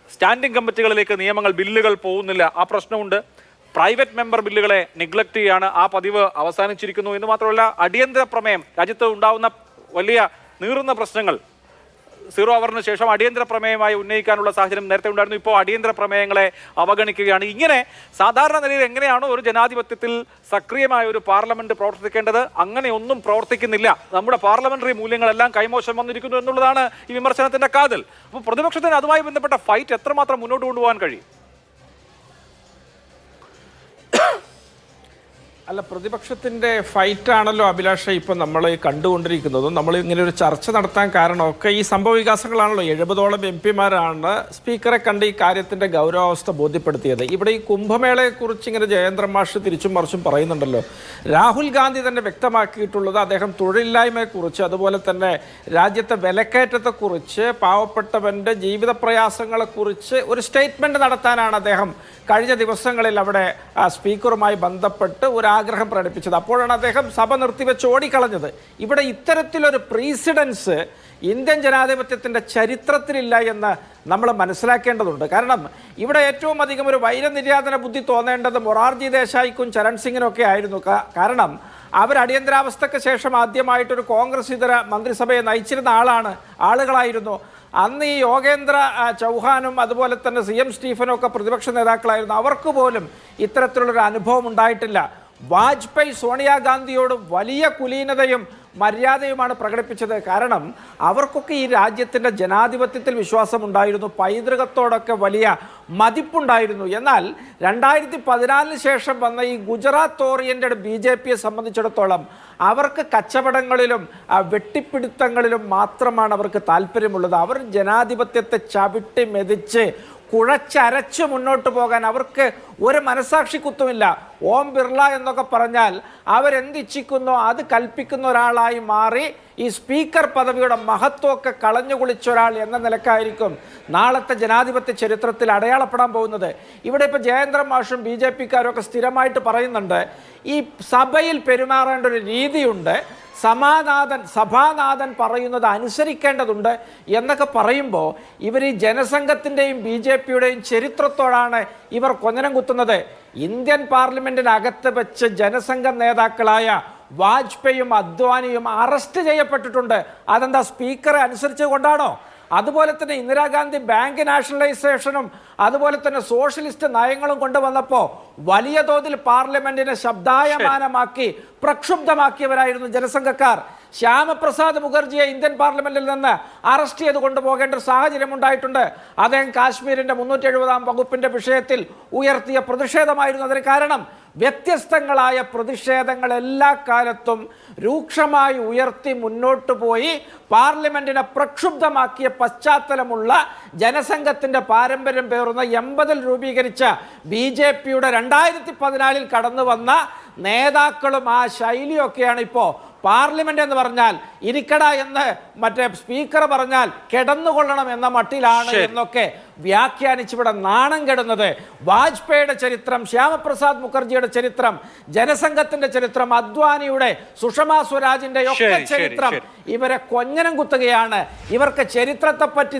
സ്റ്റാൻഡിംഗ് കമ്മിറ്റികളിലേക്ക് നിയമങ്ങൾ, ബില്ലുകൾ പോകുന്നില്ല, ആ പ്രശ്നമുണ്ട്. പ്രൈവറ്റ് മെമ്പർ ബില്ലുകളെ നെഗ്ലക്ട് ചെയ്യാണ്, ആ പതിവ് അവസാനിച്ചിരിക്കുന്നു എന്ന് മാത്രമല്ല, അടിയന്തര പ്രമേയം, രാജ്യത്ത് ഉണ്ടാവുന്ന വലിയ നീറുന്ന പ്രശ്നങ്ങൾ 0 അവറിന് ശേഷം അടിയന്തര പ്രമേയമായി ഉന്നയിക്കാനുള്ള സാഹചര്യം നേരത്തെ ഉണ്ടായിരുന്നു. ഇപ്പോൾ അടിയന്തര പ്രമേയങ്ങളെ അവഗണിക്കുകയാണ്. ഇങ്ങനെ സാധാരണ നിലയിൽ എങ്ങനെയാണോ ഒരു ജനാധിപത്യത്തിൽ സക്രിയമായ ഒരു പാർലമെന്റ് പ്രവർത്തിക്കേണ്ടത്, അങ്ങനെ ഒന്നും പ്രവർത്തിക്കുന്നില്ല. നമ്മുടെ പാർലമെന്ററി മൂല്യങ്ങളെല്ലാം കൈമോശം വന്നിരിക്കുന്നു എന്നുള്ളതാണ് ഈ വിമർശനത്തിന്റെ കാതൽ. അപ്പോൾ പ്രതിപക്ഷത്തിന് അതുമായി ബന്ധപ്പെട്ട ഫൈറ്റ് എത്രമാത്രം മുന്നോട്ട് കൊണ്ടുപോകാൻ കഴിയും? അല്ല, പ്രതിപക്ഷത്തിൻ്റെ ഫൈറ്റാണല്ലോ അഭിലാഷ ഇപ്പം നമ്മൾ കണ്ടുകൊണ്ടിരിക്കുന്നതും. നമ്മൾ ഇങ്ങനെ ഒരു ചർച്ച നടത്താൻ കാരണമൊക്കെ ഈ സംഭവ വികാസങ്ങളാണല്ലോ. 70ഓളം MP-മാരാണ് സ്പീക്കറെ കണ്ട് ഈ കാര്യത്തിൻ്റെ ഗൗരവാവസ്ഥ ബോധ്യപ്പെടുത്തിയത്. ഇവിടെ ഈ കുംഭമേളയെക്കുറിച്ച് ഇങ്ങനെ ജയേന്ദ്രൻ മാഷ് തിരിച്ചും മറിച്ചും പറയുന്നുണ്ടല്ലോ. രാഹുൽ ഗാന്ധി തന്നെ വ്യക്തമാക്കിയിട്ടുള്ളത് അദ്ദേഹം തൊഴിലില്ലായ്മയെക്കുറിച്ച്, അതുപോലെ തന്നെ രാജ്യത്തെ വിലക്കയറ്റത്തെക്കുറിച്ച്, പാവപ്പെട്ടവൻ്റെ ജീവിത പ്രയാസങ്ങളെക്കുറിച്ച് ഒരു സ്റ്റേറ്റ്മെൻറ്റ് നടത്താനാണ് അദ്ദേഹം കഴിഞ്ഞ ദിവസങ്ങളിൽ അവിടെ സ്പീക്കറുമായി ബന്ധപ്പെട്ട് ഒരു ആഗ്രഹം പ്രകടിപ്പിച്ചത്. അപ്പോഴാണ് അദ്ദേഹം സഭ നിർത്തിവെച്ച് ഓടിക്കളഞ്ഞത്. ഇവിടെ ഇത്തരത്തിലൊരു പ്രീസിഡൻസ് ഇന്ത്യൻ ജനാധിപത്യത്തിൻ്റെ ചരിത്രത്തിലില്ല എന്ന് നമ്മൾ മനസ്സിലാക്കേണ്ടതുണ്ട്. കാരണം ഇവിടെ ഏറ്റവും അധികം ഒരു വൈരനിര്യാതന ബുദ്ധി തോന്നേണ്ടത് മൊറാർജി ദേശായിക്കും ചരൺ സിംഗിനും ഒക്കെ ആയിരുന്നു. കാരണം അവർ അടിയന്തരാവസ്ഥയ്ക്ക് ശേഷം ആദ്യമായിട്ടൊരു കോൺഗ്രസ് ഇതര മന്ത്രിസഭയെ നയിച്ചിരുന്ന ആളുകളായിരുന്നു. അന്ന് ഈ യോഗേന്ദ്ര ചൗഹാനും അതുപോലെ തന്നെ CM സ്റ്റീഫനും ഒക്കെ പ്രതിപക്ഷ നേതാക്കളായിരുന്നു. അവർക്ക് പോലും ഇത്തരത്തിലുള്ളൊരു അനുഭവം ഉണ്ടായിട്ടില്ല. വാജ്പേയി സോണിയാഗാന്ധിയോട് വലിയ കുലീനതയും മര്യാദയുമാണ് പ്രകടിപ്പിച്ചത്. കാരണം അവർക്കൊക്കെ ഈ രാജ്യത്തിൻ്റെ ജനാധിപത്യത്തിൽ വിശ്വാസമുണ്ടായിരുന്നു, പൈതൃകത്തോടൊക്കെ വലിയ മതിപ്പുണ്ടായിരുന്നു. എന്നാൽ 2014 ശേഷം വന്ന ഈ ഗുജറാത്ത് ഓറിയന്റഡ് BJPയെ സംബന്ധിച്ചിടത്തോളം അവർക്ക് കച്ചവടങ്ങളിലും വെട്ടിപ്പിടുത്തങ്ങളിലും മാത്രമാണ് അവർക്ക് താല്പര്യമുള്ളത്. അവർ ജനാധിപത്യത്തെ ചവിട്ടി മെതിച്ച് കുഴച്ചരച്ച് മുന്നോട്ട് പോകാൻ അവർക്ക് ഒരു മനസാക്ഷി കുത്തുമില്ല. ഓം ബിർള എന്നൊക്കെ പറഞ്ഞാൽ അവരെന്തിച്ഛിക്കുന്നോ അത് കൽപ്പിക്കുന്ന ഒരാളായി മാറി ഈ സ്പീക്കർ പദവിയുടെ മഹത്വമൊക്കെ കളഞ്ഞു കുളിച്ച ഒരാൾ എന്ന നിലക്കായിരിക്കും നാളത്തെ ജനാധിപത്യ ചരിത്രത്തിൽ അടയാളപ്പെടാൻ പോകുന്നത്. ഇവിടെ ഇപ്പോൾ ജയേന്ദ്രൻ മാഷും BJPക്കാരും ഒക്കെ സ്ഥിരമായിട്ട് പറയുന്നുണ്ട്, ഈ സഭയിൽ പെരുമാറേണ്ട ഒരു രീതിയുണ്ട്, സഭാനാഥൻ പറയുന്നത് അനുസരിക്കേണ്ടതുണ്ട് എന്നൊക്കെ പറയുമ്പോൾ ഇവർ ഈ ജനസംഘത്തിൻ്റെയും BJPയുടെയും ചരിത്രത്തോടാണ് ഇവർ കൊഞ്ഞനം കുത്തുന്നത്. ഇന്ത്യൻ പാർലമെന്റിനകത്ത് വെച്ച് ജനസംഘ നേതാക്കളായ വാജ്പേയിയും അദ്വാനിയും അറസ്റ്റ് ചെയ്യപ്പെട്ടിട്ടുണ്ട്. അതെന്താ സ്പീക്കറെ അനുസരിച്ച് കൊണ്ടാണോ? അതുപോലെ തന്നെ ഇന്ദിരാഗാന്ധി ബാങ്ക് നാഷണലൈസേഷനും അതുപോലെ തന്നെ സോഷ്യലിസ്റ്റ് നയങ്ങളും കൊണ്ടുവന്നപ്പോൾ വലിയ തോതിൽ പാർലമെന്റിനെ ശബ്ദായമാനമാക്കി പ്രക്ഷുബ്ധമാക്കിയവരായിരുന്നു ജനസംഘക്കാർ. ശ്യാമപ്രസാദ് മുഖർജിയെ ഇന്ത്യൻ പാർലമെന്റിൽ നിന്ന് അറസ്റ്റ് ചെയ്ത് കൊണ്ടുപോകേണ്ട ഒരു സാഹചര്യം ഉണ്ടായിട്ടുണ്ട്. അദ്ദേഹം കാശ്മീരിന്റെ 370-ാം വകുപ്പിന്റെ വിഷയത്തിൽ ഉയർത്തിയ പ്രതിഷേധമായിരുന്നു അതിന് കാരണം. വ്യത്യസ്തങ്ങളായ പ്രതിഷേധങ്ങൾ എല്ലാ കാലത്തും രൂക്ഷമായി ഉയർത്തി മുന്നോട്ട് പോയി പാർലമെന്റിനെ പ്രക്ഷുബ്ധമാക്കിയ പശ്ചാത്തലമുള്ള ജനസംഘത്തിന്റെ പാരമ്പര്യം പേറുന്ന 80-ൽ രൂപീകരിച്ച BJPയുടെ 2014 കടന്നു വന്ന നേതാക്കളും ആ ശൈലിയൊക്കെയാണ് ഇപ്പോൾ പാർലമെന്റ് എന്ന് പറഞ്ഞാൽ ഇരിക്കട എന്ന് മറ്റേ സ്പീക്കർ പറഞ്ഞാൽ കിടന്നുകൊള്ളണം എന്ന മട്ടിലാണ് എന്നൊക്കെ വ്യാഖ്യാനിച്ചിവിടെ നാണം കെടുന്നത്. വാജ്പേയിയുടെ ചരിത്രം, ശ്യാമപ്രസാദ് മുഖർജിയുടെ ചരിത്രം, ജനസംഘത്തിന്റെ ചരിത്രം, അദ്വാനിയുടെ, സുഷമ സ്വരാജിന്റെ ഒക്കെ ചരിത്രം ഇവരെ കൊഞ്ഞനം കുത്തുകയാണ്. ഇവർക്ക് ചരിത്രത്തെ പറ്റി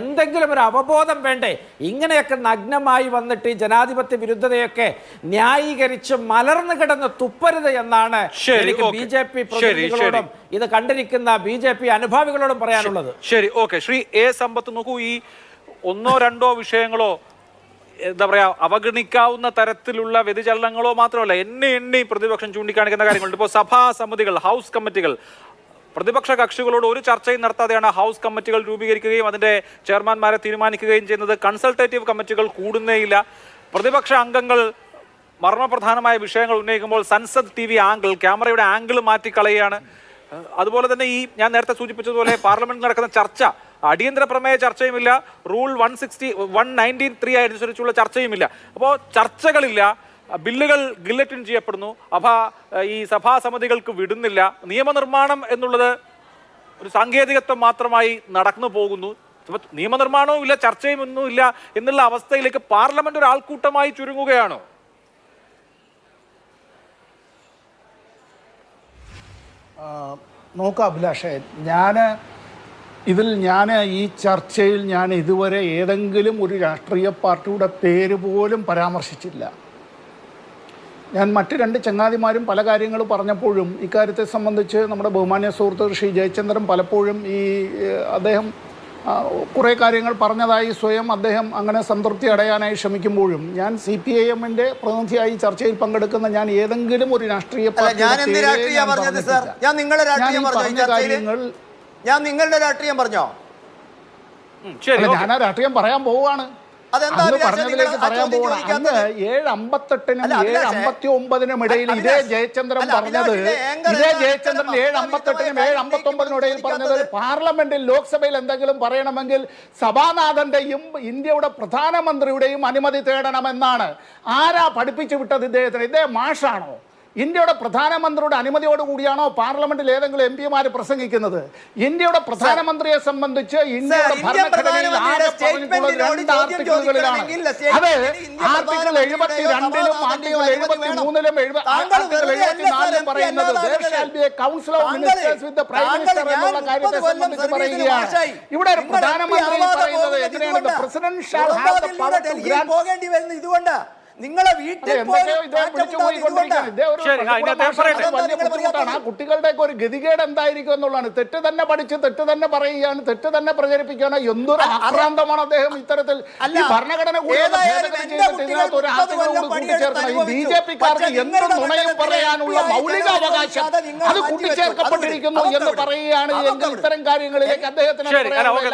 എന്തെങ്കിലും ഒരു അവബോധം വേണ്ടേ? ഇങ്ങനെയൊക്കെ നഗ്നമായി വന്നിട്ട് ഈ ജനാധിപത്യ വിരുദ്ധതയൊക്കെ ന്യായീകരിച്ച് മലർന്നു കിടന്ന് തുപ്പരുത് എന്നാണ് എനിക്ക് BJP പ്രതിനിധികളോടും ഇത് കണ്ടിരിക്കുന്ന BJP അനുഭാവികളോടും പറയാനുള്ളത്. ശരി, ഓക്കെ. ശ്രീ എ സമ്പത്ത്, നോക്കൂ, ഈ 1-2 വിഷയങ്ങളോ എന്താ പറയാ അവഗണിക്കാവുന്ന തരത്തിലുള്ള വ്യതിചലനങ്ങളോ മാത്രമല്ല, എണ്ണി പ്രതിപക്ഷം ചൂണ്ടിക്കാണിക്കുന്ന കാര്യങ്ങളുണ്ട്. ഇപ്പോൾ സഭാ സമിതികൾ, ഹൗസ് കമ്മിറ്റികൾ, പ്രതിപക്ഷ കക്ഷികളോട് ഒരു ചർച്ചയും നടത്താതെയാണ് ഹൗസ് കമ്മിറ്റികൾ രൂപീകരിക്കുകയും അതിന്റെ ചെയർമാൻമാരെ തീരുമാനിക്കുകയും ചെയ്യുന്നത്. കൺസൾട്ടേറ്റീവ് കമ്മിറ്റികൾ കൂടുന്നേയില്ല. പ്രതിപക്ഷ അംഗങ്ങൾ മർമ്മപ്രധാനമായ വിഷയങ്ങൾ ഉന്നയിക്കുമ്പോൾ സൻസദ് TV ആംഗിൾ, ക്യാമറയുടെ ആംഗിൾ മാറ്റിക്കളയുകയാണ്. അതുപോലെ തന്നെ ഈ ഞാൻ നേരത്തെ സൂചിപ്പിച്ചതുപോലെ പാർലമെന്റിൽ നടക്കുന്ന ചർച്ച, അടിയന്തര പ്രമേയ ചർച്ചയുമില്ല, റൂൾ 119(3) അനുസരിച്ചുള്ള ചർച്ചയുമില്ല. അപ്പോൾ ചർച്ചകളില്ല, ബില്ലുകൾ ഗില്ലറ്റിൻ ചെയ്യപ്പെടുന്നു, ഈ സഭാ സമിതികൾക്ക് വിടുന്നില്ല. നിയമനിർമ്മാണം എന്നുള്ളത് ഒരു സാങ്കേതികത്വം മാത്രമായി നടന്നു പോകുന്നു. നിയമനിർമ്മാണവും ഇല്ല, ചർച്ചയും ഒന്നും ഇല്ല എന്നുള്ള അവസ്ഥയിലേക്ക് പാർലമെന്റ് ഒരു ആൾക്കൂട്ടമായി ചുരുങ്ങുകയാണോ? നോക്കാം അഭിലാഷേ, ഞാൻ ഈ ചർച്ചയിൽ ഞാൻ ഇതുവരെ ഏതെങ്കിലും ഒരു രാഷ്ട്രീയ പാർട്ടിയുടെ പേര് പോലും പരാമർശിച്ചില്ല. ഞാൻ മറ്റ് രണ്ട് ചങ്ങാതിമാരും പല കാര്യങ്ങൾ പറഞ്ഞപ്പോഴും ഇക്കാര്യത്തെ സംബന്ധിച്ച് നമ്മുടെ ബഹുമാന്യ സുഹൃത്ത് ശ്രീ ജയചന്ദ്രൻ പലപ്പോഴും അദ്ദേഹം കുറേ കാര്യങ്ങൾ പറഞ്ഞതായി സ്വയം അദ്ദേഹം അങ്ങനെ സംതൃപ്തി അടയാനായി ശ്രമിക്കുമ്പോഴും ഞാൻ CPIM-ന്റെ പ്രതിനിധിയായി ചർച്ചയിൽ പങ്കെടുക്കുന്ന ഞാൻ ഏതെങ്കിലും ഒരു രാഷ്ട്രീയ ഞാൻ നിങ്ങളുടെ രാഷ്ട്രീയം പറഞ്ഞോ? ഞാൻ ആ രാഷ്ട്രീയം പറയാൻ പോവുകയാണ്. പറഞ്ഞതിലേക്ക് പറയാൻ പോകണം. അന്ന് 7:58-നും 7:59-നും ഇടയിൽ ഇതേ ജയചന്ദ്രൻ പറഞ്ഞത്, ഇതേ ജയചന്ദ്രൻ 7:58-നും 7:59-നും ഇടയിൽ പറഞ്ഞത് പാർലമെന്റിൽ ലോക്സഭയിൽ എന്തെങ്കിലും പറയണമെങ്കിൽ സഭാനാഥന്റെയും ഇന്ത്യയുടെ പ്രധാനമന്ത്രിയുടെയും അനുമതി തേടണമെന്നാണ്. ആരാ പഠിപ്പിച്ചു വിട്ടത് ഇദ്ദേഹത്തിന്? ഇദ്ദേഹം മാഷാണോ? ഇന്ത്യയുടെ പ്രധാനമന്ത്രിയുടെ അനുമതിയോടുകൂടിയാണോ പാർലമെന്റിൽ ഏതെങ്കിലും MP-മാർ പ്രസംഗിക്കുന്നത്? ഇന്ത്യയുടെ പ്രധാനമന്ത്രിയെ സംബന്ധിച്ച് ഇന്ത്യയുടെ ഭരണഘടനയിൽ ആർട്ടിക്കിളുകളിലാണ്. അത് ആർട്ടിക്കിൾ 72-ലും ആർട്ടിക്കിൾ 73-ലും ആർട്ടിക്കിൾ 74-ലും പറയുന്നത് council of ministers with prime minister എന്നുള്ള കാര്യത്തെ സംബന്ധിച്ച് പറയുകയാണ്. ഇവിടെ ഒരു പ്രധാനമന്ത്രി പറയുന്നത് എങ്ങനെയാണ്? President shall have the power to grant. പോകേണ്ടി വരുന്നത് ഇതുകൊണ്ട് നിങ്ങളെ വീട്ടിൽ കുട്ടികളുടെ ഒരു ഗതികേട് എന്തായിരിക്കും എന്നുള്ളതാണ്. തെറ്റ് തന്നെ പഠിച്ച് തെറ്റ് തന്നെ പറയുകയാണ്, തെറ്റ് തന്നെ പ്രചരിപ്പിക്കുകയാണ്. എന്തൊരു ആക്രാന്തമാണ് അദ്ദേഹം ഇത്തരത്തിൽ. ഈ ഭരണഘടന BJP-ക്കാർക്ക് എന്ത് നുണയും പറയാനുള്ള മൗലിക അവകാശം അത് കൂട്ടിച്ചേർക്കപ്പെട്ടിരിക്കുന്നു എന്ന് പറയുകയാണ് എങ്കിൽ ഇത്തരം കാര്യങ്ങളിലേക്ക് അദ്ദേഹത്തിന്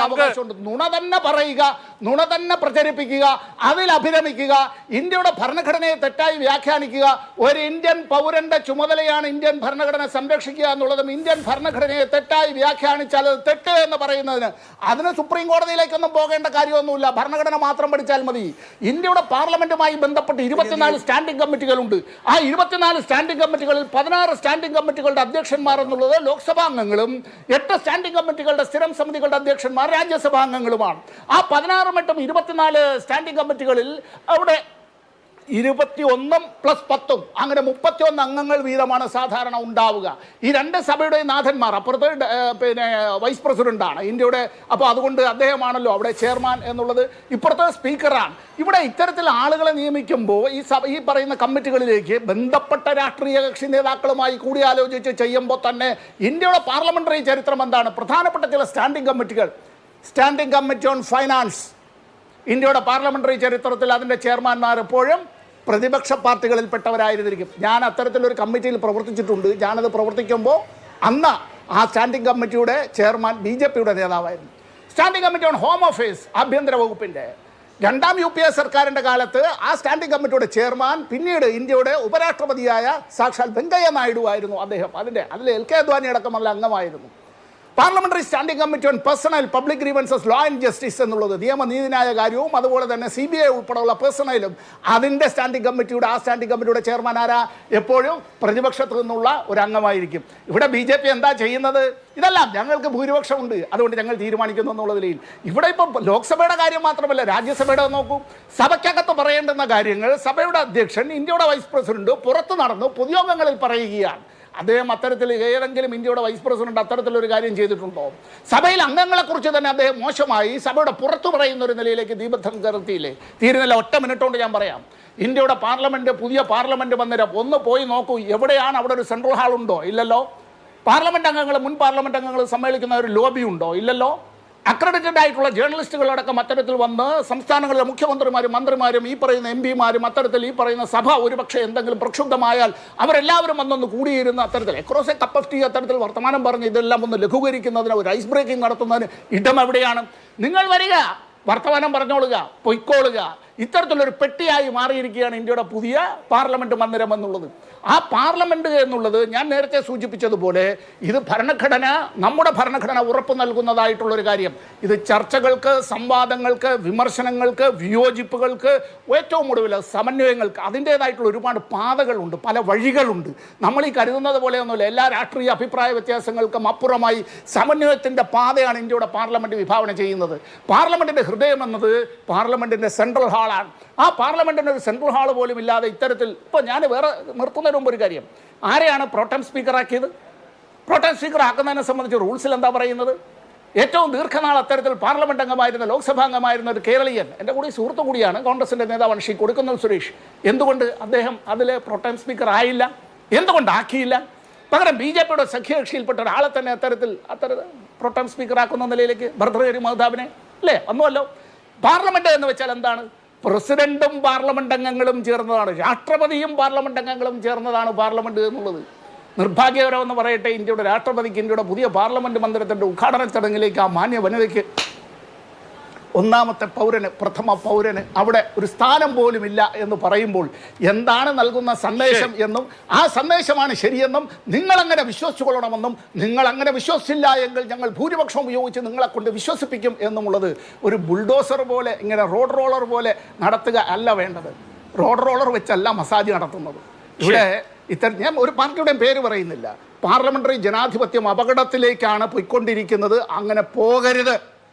അവകാശമുണ്ട്. നുണ തന്നെ പറയുക, നുണ തന്നെ പ്രചരിപ്പിക്കുക, അതിൽ അഭിരമിക്കുക, ഇന്ത്യയുടെ ഭരണഘടനയെ തെറ്റായി വ്യാഖ്യാനിക്കുക. ഒരു ഇന്ത്യൻ പൗരന്റെ ചുമതലയാണ് ഇന്ത്യൻ ഭരണഘടന സംരക്ഷിക്കുക എന്നുള്ളതും ഇന്ത്യൻ ഭരണഘടനയെ തെറ്റായി വ്യാഖ്യാനിച്ചാൽ അത് തെറ്റ് എന്ന് പറയുന്നതിന് അതിന് സുപ്രീം കോടതിയിലേക്കൊന്നും പോകേണ്ട കാര്യമൊന്നുമില്ല. ഭരണഘടന മാത്രം പഠിച്ചാൽ മതി. ഇന്ത്യയുടെ പാർലമെന്റുമായി ബന്ധപ്പെട്ട് 24 സ്റ്റാൻഡിംഗ് കമ്മിറ്റികളുണ്ട്. ആ 24 സ്റ്റാൻഡിംഗ് കമ്മിറ്റികളിൽ 16 സ്റ്റാൻഡിംഗ് കമ്മിറ്റികളുടെ അധ്യക്ഷന്മാർ എന്നുള്ളത് ലോക്സഭാ അംഗങ്ങളും 8 സ്റ്റാൻഡിംഗ് കമ്മിറ്റികളുടെ സ്ഥിരം സമിതികളുടെ അധ്യക്ഷന്മാർ രാജ്യസഭാ അംഗങ്ങളുമാണ്. ആ 16 24 സ്റ്റാൻഡിംഗ് കമ്മിറ്റികളിൽ അവിടെ 21 + 10 അങ്ങനെ 31 അംഗങ്ങൾ വീതമാണ് സാധാരണ ഉണ്ടാവുക. ഈ രണ്ട് സഭയുടെ നാഥന്മാർ, അപ്പുറത്ത് വൈസ് പ്രസിഡന്റാണ് ഇന്ത്യയുടെ, അപ്പോൾ അതുകൊണ്ട് അദ്ദേഹമാണല്ലോ അവിടെ ചെയർമാൻ എന്നുള്ളത്, ഇപ്പുറത്തെ സ്പീക്കറാണ്. ഇവിടെ ഇത്തരത്തിൽ ആളുകളെ നിയമിക്കുമ്പോൾ ഈ പറയുന്ന കമ്മിറ്റികളിലേക്ക് ബന്ധപ്പെട്ട രാഷ്ട്രീയ കക്ഷി നേതാക്കളുമായി കൂടിയാലോചിച്ച് ചെയ്യുമ്പോൾ തന്നെ ഇന്ത്യയുടെ പാർലമെന്ററി ചരിത്രം എന്താണ്? പ്രധാനപ്പെട്ട ചില സ്റ്റാൻഡിംഗ് കമ്മിറ്റികൾ, സ്റ്റാൻഡിംഗ് കമ്മിറ്റി ഓൺ ഫൈനാൻസ്, ഇന്ത്യയുടെ പാർലമെന്ററി ചരിത്രത്തിൽ അതിൻ്റെ ചെയർമാൻമാർ എപ്പോഴും പ്രതിപക്ഷ പാർട്ടികളിൽപ്പെട്ടവരായിരുന്നിരിക്കും. ഞാൻ അത്തരത്തിലൊരു കമ്മിറ്റിയിൽ പ്രവർത്തിച്ചിട്ടുണ്ട്. ഞാനത് പ്രവർത്തിക്കുമ്പോൾ അന്ന് ആ സ്റ്റാൻഡിംഗ് കമ്മിറ്റിയുടെ ചെയർമാൻ BJP-യുടെ നേതാവായിരുന്നു. Standing committee on home affairs, ആഭ്യന്തര വകുപ്പിൻ്റെ 2ാം UPA സർക്കാരിൻ്റെ കാലത്ത് ആ സ്റ്റാൻഡിംഗ് കമ്മിറ്റിയുടെ ചെയർമാൻ പിന്നീട് ഇന്ത്യയുടെ ഉപരാഷ്ട്രപതിയായ സാക്ഷാൽ വെങ്കയ്യ നായിഡു ആയിരുന്നു അദ്ദേഹം. അതിൽ LK അദ്വാനി അടക്കമുള്ള അംഗമായിരുന്നു. Parliamentary standing committee on personal public grievances law and justice എന്നുള്ളത് നിയമനീതിന്യായ കാര്യവും അതുപോലെ തന്നെ CBI ഉൾപ്പെടെയുള്ള പേഴ്സണലും അതിൻ്റെ സ്റ്റാൻഡിംഗ് കമ്മിറ്റിയുടെ ചെയർമാൻ ആരാ? എപ്പോഴും പ്രതിപക്ഷത്തു നിന്നുള്ള ഒരു അംഗമായിരിക്കും. ഇവിടെ BJP എന്താ ചെയ്യുന്നത്? ഇതെല്ലാം ഞങ്ങൾക്ക് ഭൂരിപക്ഷമുണ്ട്, അതുകൊണ്ട് ഞങ്ങൾ തീരുമാനിക്കുന്നു എന്നുള്ള നിലയിൽ. ഇവിടെ ഇപ്പം ലോക്സഭയുടെ കാര്യം മാത്രമല്ല, രാജ്യസഭയുടെ നോക്കൂ. സഭയ്ക്കകത്ത് പറയേണ്ടുന്ന കാര്യങ്ങൾ സഭയുടെ അധ്യക്ഷൻ, ഇന്ത്യയുടെ വൈസ് പ്രസിഡന്റ് പുറത്തു നടന്നു പൊതുയോഗങ്ങളിൽ പറയുകയാണ്. അദ്ദേഹം അത്തരത്തിൽ ഏതെങ്കിലും ഇന്ത്യയുടെ വൈസ് പ്രസിഡന്റ് അത്തരത്തിലൊരു കാര്യം ചെയ്തിട്ടുണ്ടോ? സഭയിൽ അംഗങ്ങളെക്കുറിച്ച് തന്നെ അദ്ദേഹം മോശമായി സഭയുടെ പുറത്തു പറയുന്ന ഒരു നിലയിലേക്ക് ദീപദ്ധം കയർത്തിയില്ലേ? തീരുന്നില്ല. 1 മിനിറ്റ് കൊണ്ട് ഞാൻ പറയാം. ഇന്ത്യയുടെ പാർലമെന്റ്, പുതിയ പാർലമെന്റ് മന്ദിരം ഒന്ന് പോയി നോക്കൂ. എവിടെയാണ് അവിടെ ഒരു സെൻട്രൽ ഹാൾ ഉണ്ടോ? ഇല്ലല്ലോ. പാർലമെന്റ് അംഗങ്ങൾ, മുൻ പാർലമെന്റ് അംഗങ്ങൾ സമ്മേളിക്കുന്ന ഒരു ലോബി ഉണ്ടോ? ഇല്ലല്ലോ. അക്രഡിറ്റഡ് ആയിട്ടുള്ള ജേർണലിസ്റ്റുകളടക്കം അത്തരത്തിൽ വന്ന് സംസ്ഥാനങ്ങളിലെ മുഖ്യമന്ത്രിമാരും മന്ത്രിമാരും ഈ പറയുന്ന MP-മാരും അത്തരത്തിൽ ഈ പറയുന്ന സഭ ഒരുപക്ഷെ എന്തെങ്കിലും പ്രക്ഷുബ്ധമായാൽ അവരെല്ലാവരും വന്നൊന്ന് കൂടിയിരുന്ന അത്തരത്തിൽ across a cup of tea അത്തരത്തിൽ വർത്തമാനം പറഞ്ഞ് ഇതെല്ലാം ഒന്ന് ലഘൂകരിക്കുന്നതിന് ഒരു ഐസ് ബ്രേക്കിംഗ് നടത്തുന്നതിന് ഇടം എവിടെയാണ്? നിങ്ങൾ വരിക, വർത്തമാനം പറഞ്ഞോളുക, പൊയ്ക്കോളുക. ഇത്തരത്തിലൊരു പെട്ടിയായി മാറിയിരിക്കുകയാണ് ഇന്ത്യയുടെ പുതിയ പാർലമെന്റ് മന്ദിരം എന്നുള്ളത്. ആ പാർലമെന്റ് എന്നുള്ളത് ഞാൻ നേരത്തെ സൂചിപ്പിച്ചതുപോലെ ഇത് ഭരണഘടന, നമ്മുടെ ഭരണഘടന ഉറപ്പു നൽകുന്നതായിട്ടുള്ളൊരു കാര്യം. ഇത് ചർച്ചകൾക്ക്, സംവാദങ്ങൾക്ക്, വിമർശനങ്ങൾക്ക്, വിയോജിപ്പുകൾക്ക്, ഏറ്റവും ഒടുവിൽ സമന്വയങ്ങൾക്ക് അതിൻ്റേതായിട്ടുള്ള ഒരുപാട് പാതകളുണ്ട്, പല വഴികളുണ്ട്. നമ്മൾ ഈ കരുതുന്നത് പോലെയൊന്നുമില്ല. എല്ലാ രാഷ്ട്രീയ അഭിപ്രായ വ്യത്യാസങ്ങൾക്കും അപ്പുറമായി സമന്വയത്തിൻ്റെ പാതയാണ് ഇന്ത്യയുടെ പാർലമെന്റ് വിഭാവന ചെയ്യുന്നത്. പാർലമെന്റിന്റെ ഹൃദയം എന്നത് പാർലമെന്റിന്റെ സെൻട്രൽ ഹാളാണ്. ആ പാർലമെന്റിന് ഒരു സെൻട്രൽ ഹാൾ പോലും ഇല്ലാതെ ഇത്തരത്തിൽ ഇപ്പോൾ ഞാൻ വേറെ നിർത്തുന്നതിന് മുമ്പ് ഒരു കാര്യം, ആരെയാണ് പ്രോട്ടം സ്പീക്കറാക്കിയത്? പ്രോട്ടം സ്പീക്കർ ആക്കുന്നതിനെ സംബന്ധിച്ച് റൂൾസിൽ എന്താ പറയുന്നത്? ഏറ്റവും ദീർഘനാൾ അത്തരത്തിൽ പാർലമെന്റ് അംഗമായിരുന്ന, ലോക്സഭാ അംഗമായിരുന്ന ഒരു കേരളീയൻ, എൻ്റെ കൂടി സുഹൃത്തു കൂടിയാണ്, കോൺഗ്രസിൻ്റെ നേതാവാണ് ശ്രീ കൊടിക്കുന്നിൽ സുരേഷ്. എന്തുകൊണ്ട് അദ്ദേഹം അതിൽ പ്രോട്ടം സ്പീക്കർ ആയില്ല? എന്തുകൊണ്ട് ആക്കിയില്ല? പകരം BJPയുടെ സഖ്യകക്ഷിയിൽപ്പെട്ട ഒരാളെ തന്നെ അത്തരത്തിൽ പ്രോട്ടം സ്പീക്കറാക്കുന്ന നിലയിലേക്ക് ഭർതൃഹരി മഹതാബിനെ അല്ലേ വന്നുവല്ലോ. പാർലമെന്റ് എന്ന് വെച്ചാൽ എന്താണ്? പ്രസിഡന്റും പാർലമെന്റ് അംഗങ്ങളും ചേർന്നതാണ്, രാഷ്ട്രപതിയും പാർലമെന്റ് അംഗങ്ങളും ചേർന്നതാണ് പാർലമെന്റ് എന്നുള്ളത്. നിർഭാഗ്യകരമെന്ന് പറയട്ടെ, ഇന്ത്യയുടെ രാഷ്ട്രപതിക്ക് ഇന്ത്യയുടെ പുതിയ പാർലമെന്റ് മന്ദിരത്തിൻ്റെ ഉദ്ഘാടന ചടങ്ങിലേക്ക് ആ മാന്യ വനിതയ്ക്ക്, ഒന്നാമത്തെ പൗരന്, പ്രഥമ പൗരന് അവിടെ ഒരു സ്ഥാനം പോലും ഇല്ല എന്ന് പറയുമ്പോൾ എന്താണ് നൽകുന്ന സന്ദേശം എന്നും ആ സന്ദേശമാണ് ശരിയെന്നും നിങ്ങളങ്ങനെ വിശ്വസിച്ചുകൊള്ളണമെന്നും, നിങ്ങളങ്ങനെ വിശ്വസിച്ചില്ല എങ്കിൽ ഞങ്ങൾ ഭൂരിപക്ഷം ഉപയോഗിച്ച് നിങ്ങളെ കൊണ്ട് വിശ്വസിപ്പിക്കും എന്നുമുള്ളത് ഒരു ബുൾഡോസർ പോലെ, ഇങ്ങനെ റോഡ് റോളർ പോലെ നടത്തുക അല്ല വേണ്ടത്. റോഡ് റോളർ വെച്ചല്ല മസാജ് നടത്തുന്നത്. ഇവിടെ ഞാൻ ഒരു പാർട്ടിയുടെയും പേര് പറയുന്നില്ല. പാർലമെന്ററി ജനാധിപത്യം അപകടത്തിലേക്കാണ് പോയിക്കൊണ്ടിരിക്കുന്നത്. അങ്ങനെ പോകരുത്.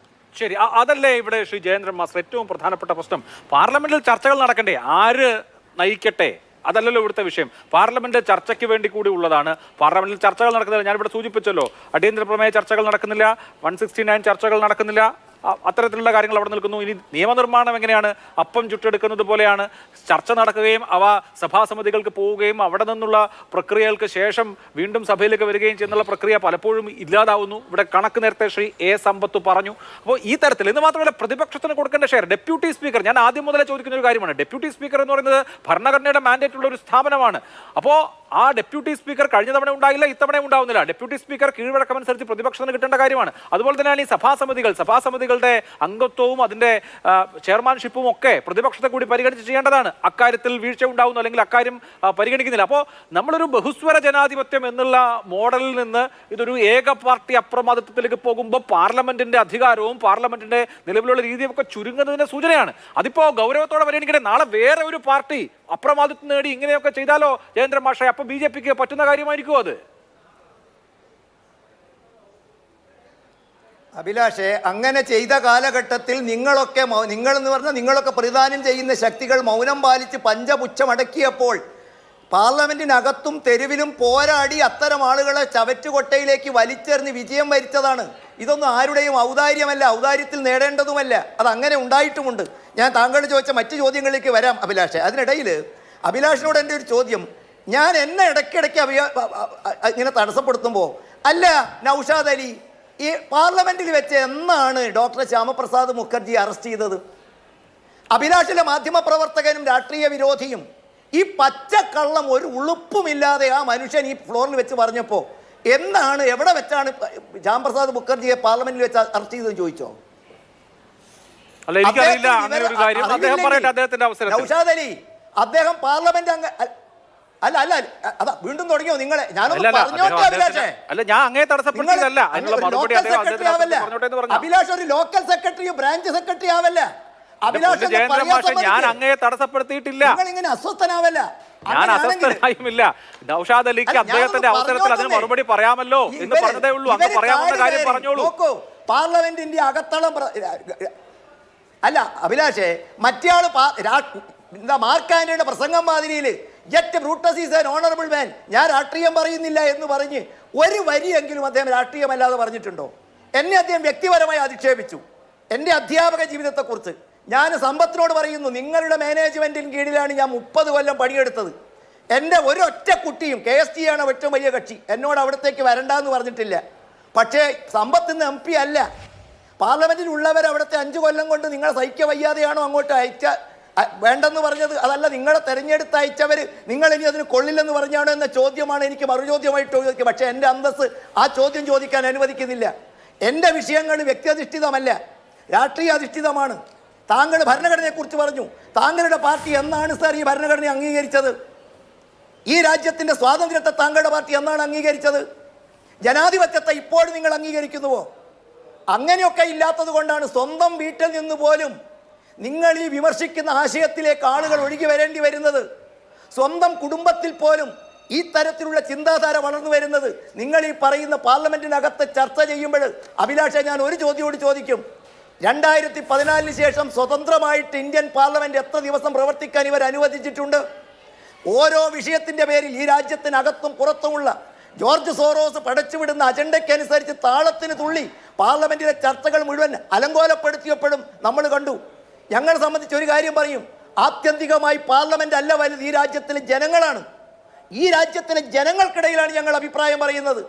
ശരി, അതല്ലേ ഇവിടെ ശ്രീ ജയേന്ദ്രൻ മാസ്റ്റർ ഏറ്റവും പ്രധാനപ്പെട്ട പ്രശ്നം. പാർലമെന്റിൽ ചർച്ചകൾ നടക്കണ്ടേ? ആര് നയിക്കട്ടെ? അതല്ലല്ലോ ഇവിടുത്തെ വിഷയം. പാർലമെന്റ് ചർച്ചയ്ക്ക് വേണ്ടി കൂടി ഉള്ളതാണ്. പാർലമെന്റിൽ ചർച്ചകൾ നടക്കുന്നില്ല. ഞാനിവിടെ സൂചിപ്പിച്ചല്ലോ, അടിയന്തര പ്രമേയ ചർച്ചകൾ നടക്കുന്നില്ല, 169 ചർച്ചകൾ നടക്കുന്നില്ല, അത്തരത്തിലുള്ള കാര്യങ്ങൾ അവിടെ നിൽക്കുന്നു. ഇനി നിയമനിർമ്മാണം എങ്ങനെയാണ്? അപ്പം ചുട്ടെടുക്കുന്നത് പോലെയാണ്. ചർച്ച നടക്കുകയും അവ സഭാസമിതികൾക്ക് പോവുകയും അവിടെ നിന്നുള്ള പ്രക്രിയകൾക്ക് ശേഷം വീണ്ടും സഭയിലേക്ക് വരികയും ചെയ്യുന്നുള്ള പ്രക്രിയ പലപ്പോഴും ഇല്ലാതാവുന്നു. ഇവിടെ കണക്ക് നേരത്തെ ശ്രീ സമ്പത്ത് പറഞ്ഞു. അപ്പോൾ ഈ തരത്തിൽ എന്ന് മാത്രമല്ല, പ്രതിപക്ഷത്തിന് കൊടുക്കേണ്ട ഷെയർ, ഡെപ്യൂട്ടി സ്പീക്കർ, ഞാൻ ആദ്യം മുതലേ ചോദിക്കുന്ന ഒരു കാര്യമാണ്. ഡെപ്യൂട്ടി സ്പീക്കർ എന്ന് പറയുന്നത് ഭരണഘടനയുടെ മാൻഡേറ്റ് ഉള്ള ഒരു സ്ഥാപനമാണ്. അപ്പോൾ ആ ഡെപ്യൂട്ടി സ്പീക്കർ കഴിഞ്ഞ തവണ ഉണ്ടായില്ല, ഇത്തവണ ഉണ്ടാവുന്നില്ല. ഡെപ്യൂട്ടി സ്പീക്കർ കീഴ്വഴക്കമനുസരിച്ച് പ്രതിപക്ഷത്തിന് കിട്ടേണ്ട കാര്യമാണ്. അതുപോലെ തന്നെയാണ് ഈ സഭാസമിതികളുടെ അംഗത്വവും അതിന്റെ ചെയർമാൻഷിപ്പും ഒക്കെ പ്രതിപക്ഷത്തെ കൂടി പരിഗണിച്ച് ചെയ്യേണ്ടതാണ്. അക്കാര്യത്തിൽ വീഴ്ച ഉണ്ടാവുന്നു, അല്ലെങ്കിൽ അക്കാര്യം പരിഗണിക്കുന്നില്ല. അപ്പോൾ നമ്മളൊരു ബഹുസ്വര ജനാധിപത്യം എന്നുള്ള മോഡലിൽ നിന്ന് ഇതൊരു ഏക പാർട്ടി അപ്രമാദിത്വത്തിലേക്ക് പോകുമ്പോൾ പാർലമെന്റിന്റെ അധികാരവും പാർലമെന്റിന്റെ നിലവിലുള്ള രീതിയും ഒക്കെ ചുരുങ്ങുന്നതിന്റെ സൂചനയാണ്. അതിപ്പോ ഗൗരവത്തോടെ പരിഗണിക്കട്ടെ. നാളെ വേറെ ഒരു പാർട്ടി അപ്രമാദിത്വം നേടി ഇങ്ങനെയൊക്കെ ചെയ്താലോ ജയേന്ദ്രൻ മാഷെ? അപ്പൊ BJPക്ക് പറ്റുന്ന കാര്യമായിരിക്കുമോ അത്? അഭിലാഷേ, അങ്ങനെ ചെയ്ത കാലഘട്ടത്തിൽ നിങ്ങളെന്ന് പറഞ്ഞാൽ നിങ്ങളൊക്കെ പ്രതിദാനം ചെയ്യുന്ന ശക്തികൾ മൗനം പാലിച്ച് പഞ്ചപുച്ഛമടക്കിയപ്പോൾ പാർലമെന്റിനകത്തും തെരുവിലും പോരാടി അത്തരം ആളുകളെ ചവറ്റുകൊട്ടയിലേക്ക് വലിച്ചെറിഞ്ഞ് വിജയം വരിച്ചതാണ്. ഇതൊന്നും ആരുടെയും ഔദാര്യമല്ല, ഔദാര്യത്തിൽ നേടേണ്ടതുമല്ല. അതങ്ങനെ ഉണ്ടായിട്ടുമുണ്ട്. ഞാൻ താങ്കൾ ചോദിച്ച മറ്റു ചോദ്യങ്ങളിലേക്ക് വരാം അഭിലാഷേ. അതിനിടയിൽ അഭിലാഷിനോട് എൻ്റെ ഒരു ചോദ്യം, ഞാൻ എന്നെ ഇടയ്ക്കിടയ്ക്ക് ഇങ്ങനെ തടസ്സപ്പെടുത്തുമ്പോൾ, അല്ല നൗഷാദ് അലി, ഈ പാർലമെന്റിൽ വെച്ച് എന്നാണ് ഡോക്ടർ ശ്യാമപ്രസാദ് മുഖർജി അറസ്റ്റ് ചെയ്തത്? അഭിലാഷിലെ മാധ്യമപ്രവർത്തകനും രാഷ്ട്രീയ വിരോധിയും ഈ പച്ചക്കള്ളം ഒരു ഉളുപ്പുമില്ലാതെ ആ മനുഷ്യൻ ഈ ഫ്ലോറിൽ വെച്ച് പറഞ്ഞപ്പോൾ എന്നാണ്, എവിടെ വെച്ചാണ് ശ്യാമപ്രസാദ് മുഖർജിയെ പാർലമെന്റിൽ വെച്ച് അറസ്റ്റ് ചെയ്തതെന്ന് ചോദിച്ചോ? നൗഷാദ് അലി, അദ്ദേഹം പാർലമെന്റ് അംഗ അല്ല അതാ വീണ്ടും തുടങ്ങിയോ നിങ്ങളെ? ഞാനൊന്ന് പറഞ്ഞോട്ടെ അഭിലാഷേ. അഭിലാഷ് ഒരു ലോക്കൽ സെക്രട്ടറിയോ ബ്രാഞ്ച് സെക്രട്ടറി ആവല്ല. അഭിലാഷ് ഞാൻ അങ്ങയെ തടസ്സപ്പെടുത്തിയിട്ടില്ല. ഇങ്ങനെ അസ്വസ്ഥനാവല്ല. ഞാൻ അസ്വസ്ഥനായുമില്ല. നൗഷാദ് അലിക്ക് അദ്ദേഹത്തിന്റെ അവസരത്തിൽ അതിന് മറുപടി പറയാമല്ലോ എന്ന് പറഞ്ഞതേ ഉള്ളൂ. അന്ന് പറയാവുന്ന കാര്യം പറഞ്ഞോളൂ. പാർലമെന്റിന്റെ അകത്തളം അല്ല അഭിലാഷേ, മറ്റേയാള് മാർക്ക് ആന്റണിയുടെ പ്രസംഗം മാതിരിയിൽ yet Brutus is an honourable man, ഞാൻ രാഷ്ട്രീയം പറയുന്നില്ല എന്ന് പറഞ്ഞ് ഒരു വരിയെങ്കിലും അദ്ദേഹം രാഷ്ട്രീയമല്ലാതെ പറഞ്ഞിട്ടുണ്ടോ? എന്നെ അദ്ദേഹം വ്യക്തിപരമായി അധിക്ഷേപിച്ചു, എൻ്റെ അധ്യാപക ജീവിതത്തെക്കുറിച്ച്. ഞാൻ സമ്പത്തിനോട് പറയുന്നു, നിങ്ങളുടെ മാനേജ്മെൻറ്റിന് കീഴിലാണ് ഞാൻ 30 കൊല്ലം പണിയെടുത്തത്. എൻ്റെ ഒരൊറ്റ കുട്ടിയും KST ആണ് ഏറ്റവും വലിയ കക്ഷി, എന്നോട് അവിടത്തേക്ക് വരണ്ടെന്ന് പറഞ്ഞിട്ടില്ല. പക്ഷേ സമ്പത്ത് ഇന്ന് MP അല്ല. പാർലമെന്റിലുള്ളവർ അവിടുത്തെ 5 കൊല്ലം കൊണ്ട് നിങ്ങളെ സഹിക്ക വയ്യാതെയാണോ അങ്ങോട്ട് വേണ്ടെന്ന് പറഞ്ഞത്? അതല്ല, നിങ്ങളെ തെരഞ്ഞെടുത്ത് അയച്ചവർ നിങ്ങൾ ഇനി അതിന് കൊള്ളില്ലെന്ന് പറഞ്ഞാണോ എന്ന ചോദ്യമാണ് എനിക്ക് മറുചോദ്യമായിട്ട് ചോദിക്കുക. പക്ഷേ എൻ്റെ അന്തസ്സ് ആ ചോദ്യം ചോദിക്കാൻ അനുവദിക്കുന്നില്ല. എൻ്റെ വിഷയങ്ങൾ വ്യക്തിയധിഷ്ഠിതമല്ല, രാഷ്ട്രീയ അധിഷ്ഠിതമാണ്. താങ്കൾ ഭരണഘടനയെക്കുറിച്ച് പറഞ്ഞു. താങ്കളുടെ പാർട്ടി എന്നാണ് സാർ ഈ ഭരണഘടന അംഗീകരിച്ചത്? ഈ രാജ്യത്തിൻ്റെ സ്വാതന്ത്ര്യത്തെ താങ്കളുടെ പാർട്ടി എന്നാണ് അംഗീകരിച്ചത്? ജനാധിപത്യത്തെ ഇപ്പോൾ നിങ്ങൾ അംഗീകരിക്കുന്നുവോ? അങ്ങനെയൊക്കെ ഇല്ലാത്തത് കൊണ്ടാണ് സ്വന്തം വീട്ടിൽ നിന്ന് പോലും നിങ്ങൾ ഈ വിമർശിക്കുന്ന ആശയത്തിലേക്ക് ആളുകൾ ഒഴുകി വരേണ്ടി വരുന്നത്. സ്വന്തം കുടുംബത്തിൽ പോലും ഈ തരത്തിലുള്ള ചിന്താധാര വളർന്നു വരുന്നത്. നിങ്ങൾ ഈ പറയുന്ന പാർലമെന്റിനകത്ത് ചർച്ച ചെയ്യുമ്പോൾ അഭിലാഷ, ഞാൻ ഒരു ചോദ്യം ചോദിക്കും. 2014 ശേഷം സ്വതന്ത്രമായിട്ട് ഇന്ത്യൻ പാർലമെന്റ് എത്ര ദിവസം പ്രവർത്തിക്കാൻ ഇവർ അനുവദിച്ചിട്ടുണ്ട്? ഓരോ വിഷയത്തിൻ്റെ പേരിൽ ഈ രാജ്യത്തിനകത്തും പുറത്തുമുള്ള ജോർജ് സോറോസ് പടച്ചുവിടുന്ന അജണ്ടയ്ക്കനുസരിച്ച് താളത്തിന് തുള്ളി പാർലമെന്റിലെ ചർച്ചകൾ മുഴുവൻ അലങ്കോലപ്പെടുത്തിയപ്പോഴും നമ്മൾ കണ്ടു. ഞങ്ങളെ സംബന്ധിച്ച് ഒരു കാര്യം പറയും, ആത്യന്തികമായി പാർലമെന്റ് അല്ല വലുത്, ഈ രാജ്യത്തിലെ ജനങ്ങളാണ്. ഈ രാജ്യത്തിലെ ജനങ്ങൾക്കിടയിലാണ് ഞങ്ങൾ അഭിപ്രായം പറയുന്നത്.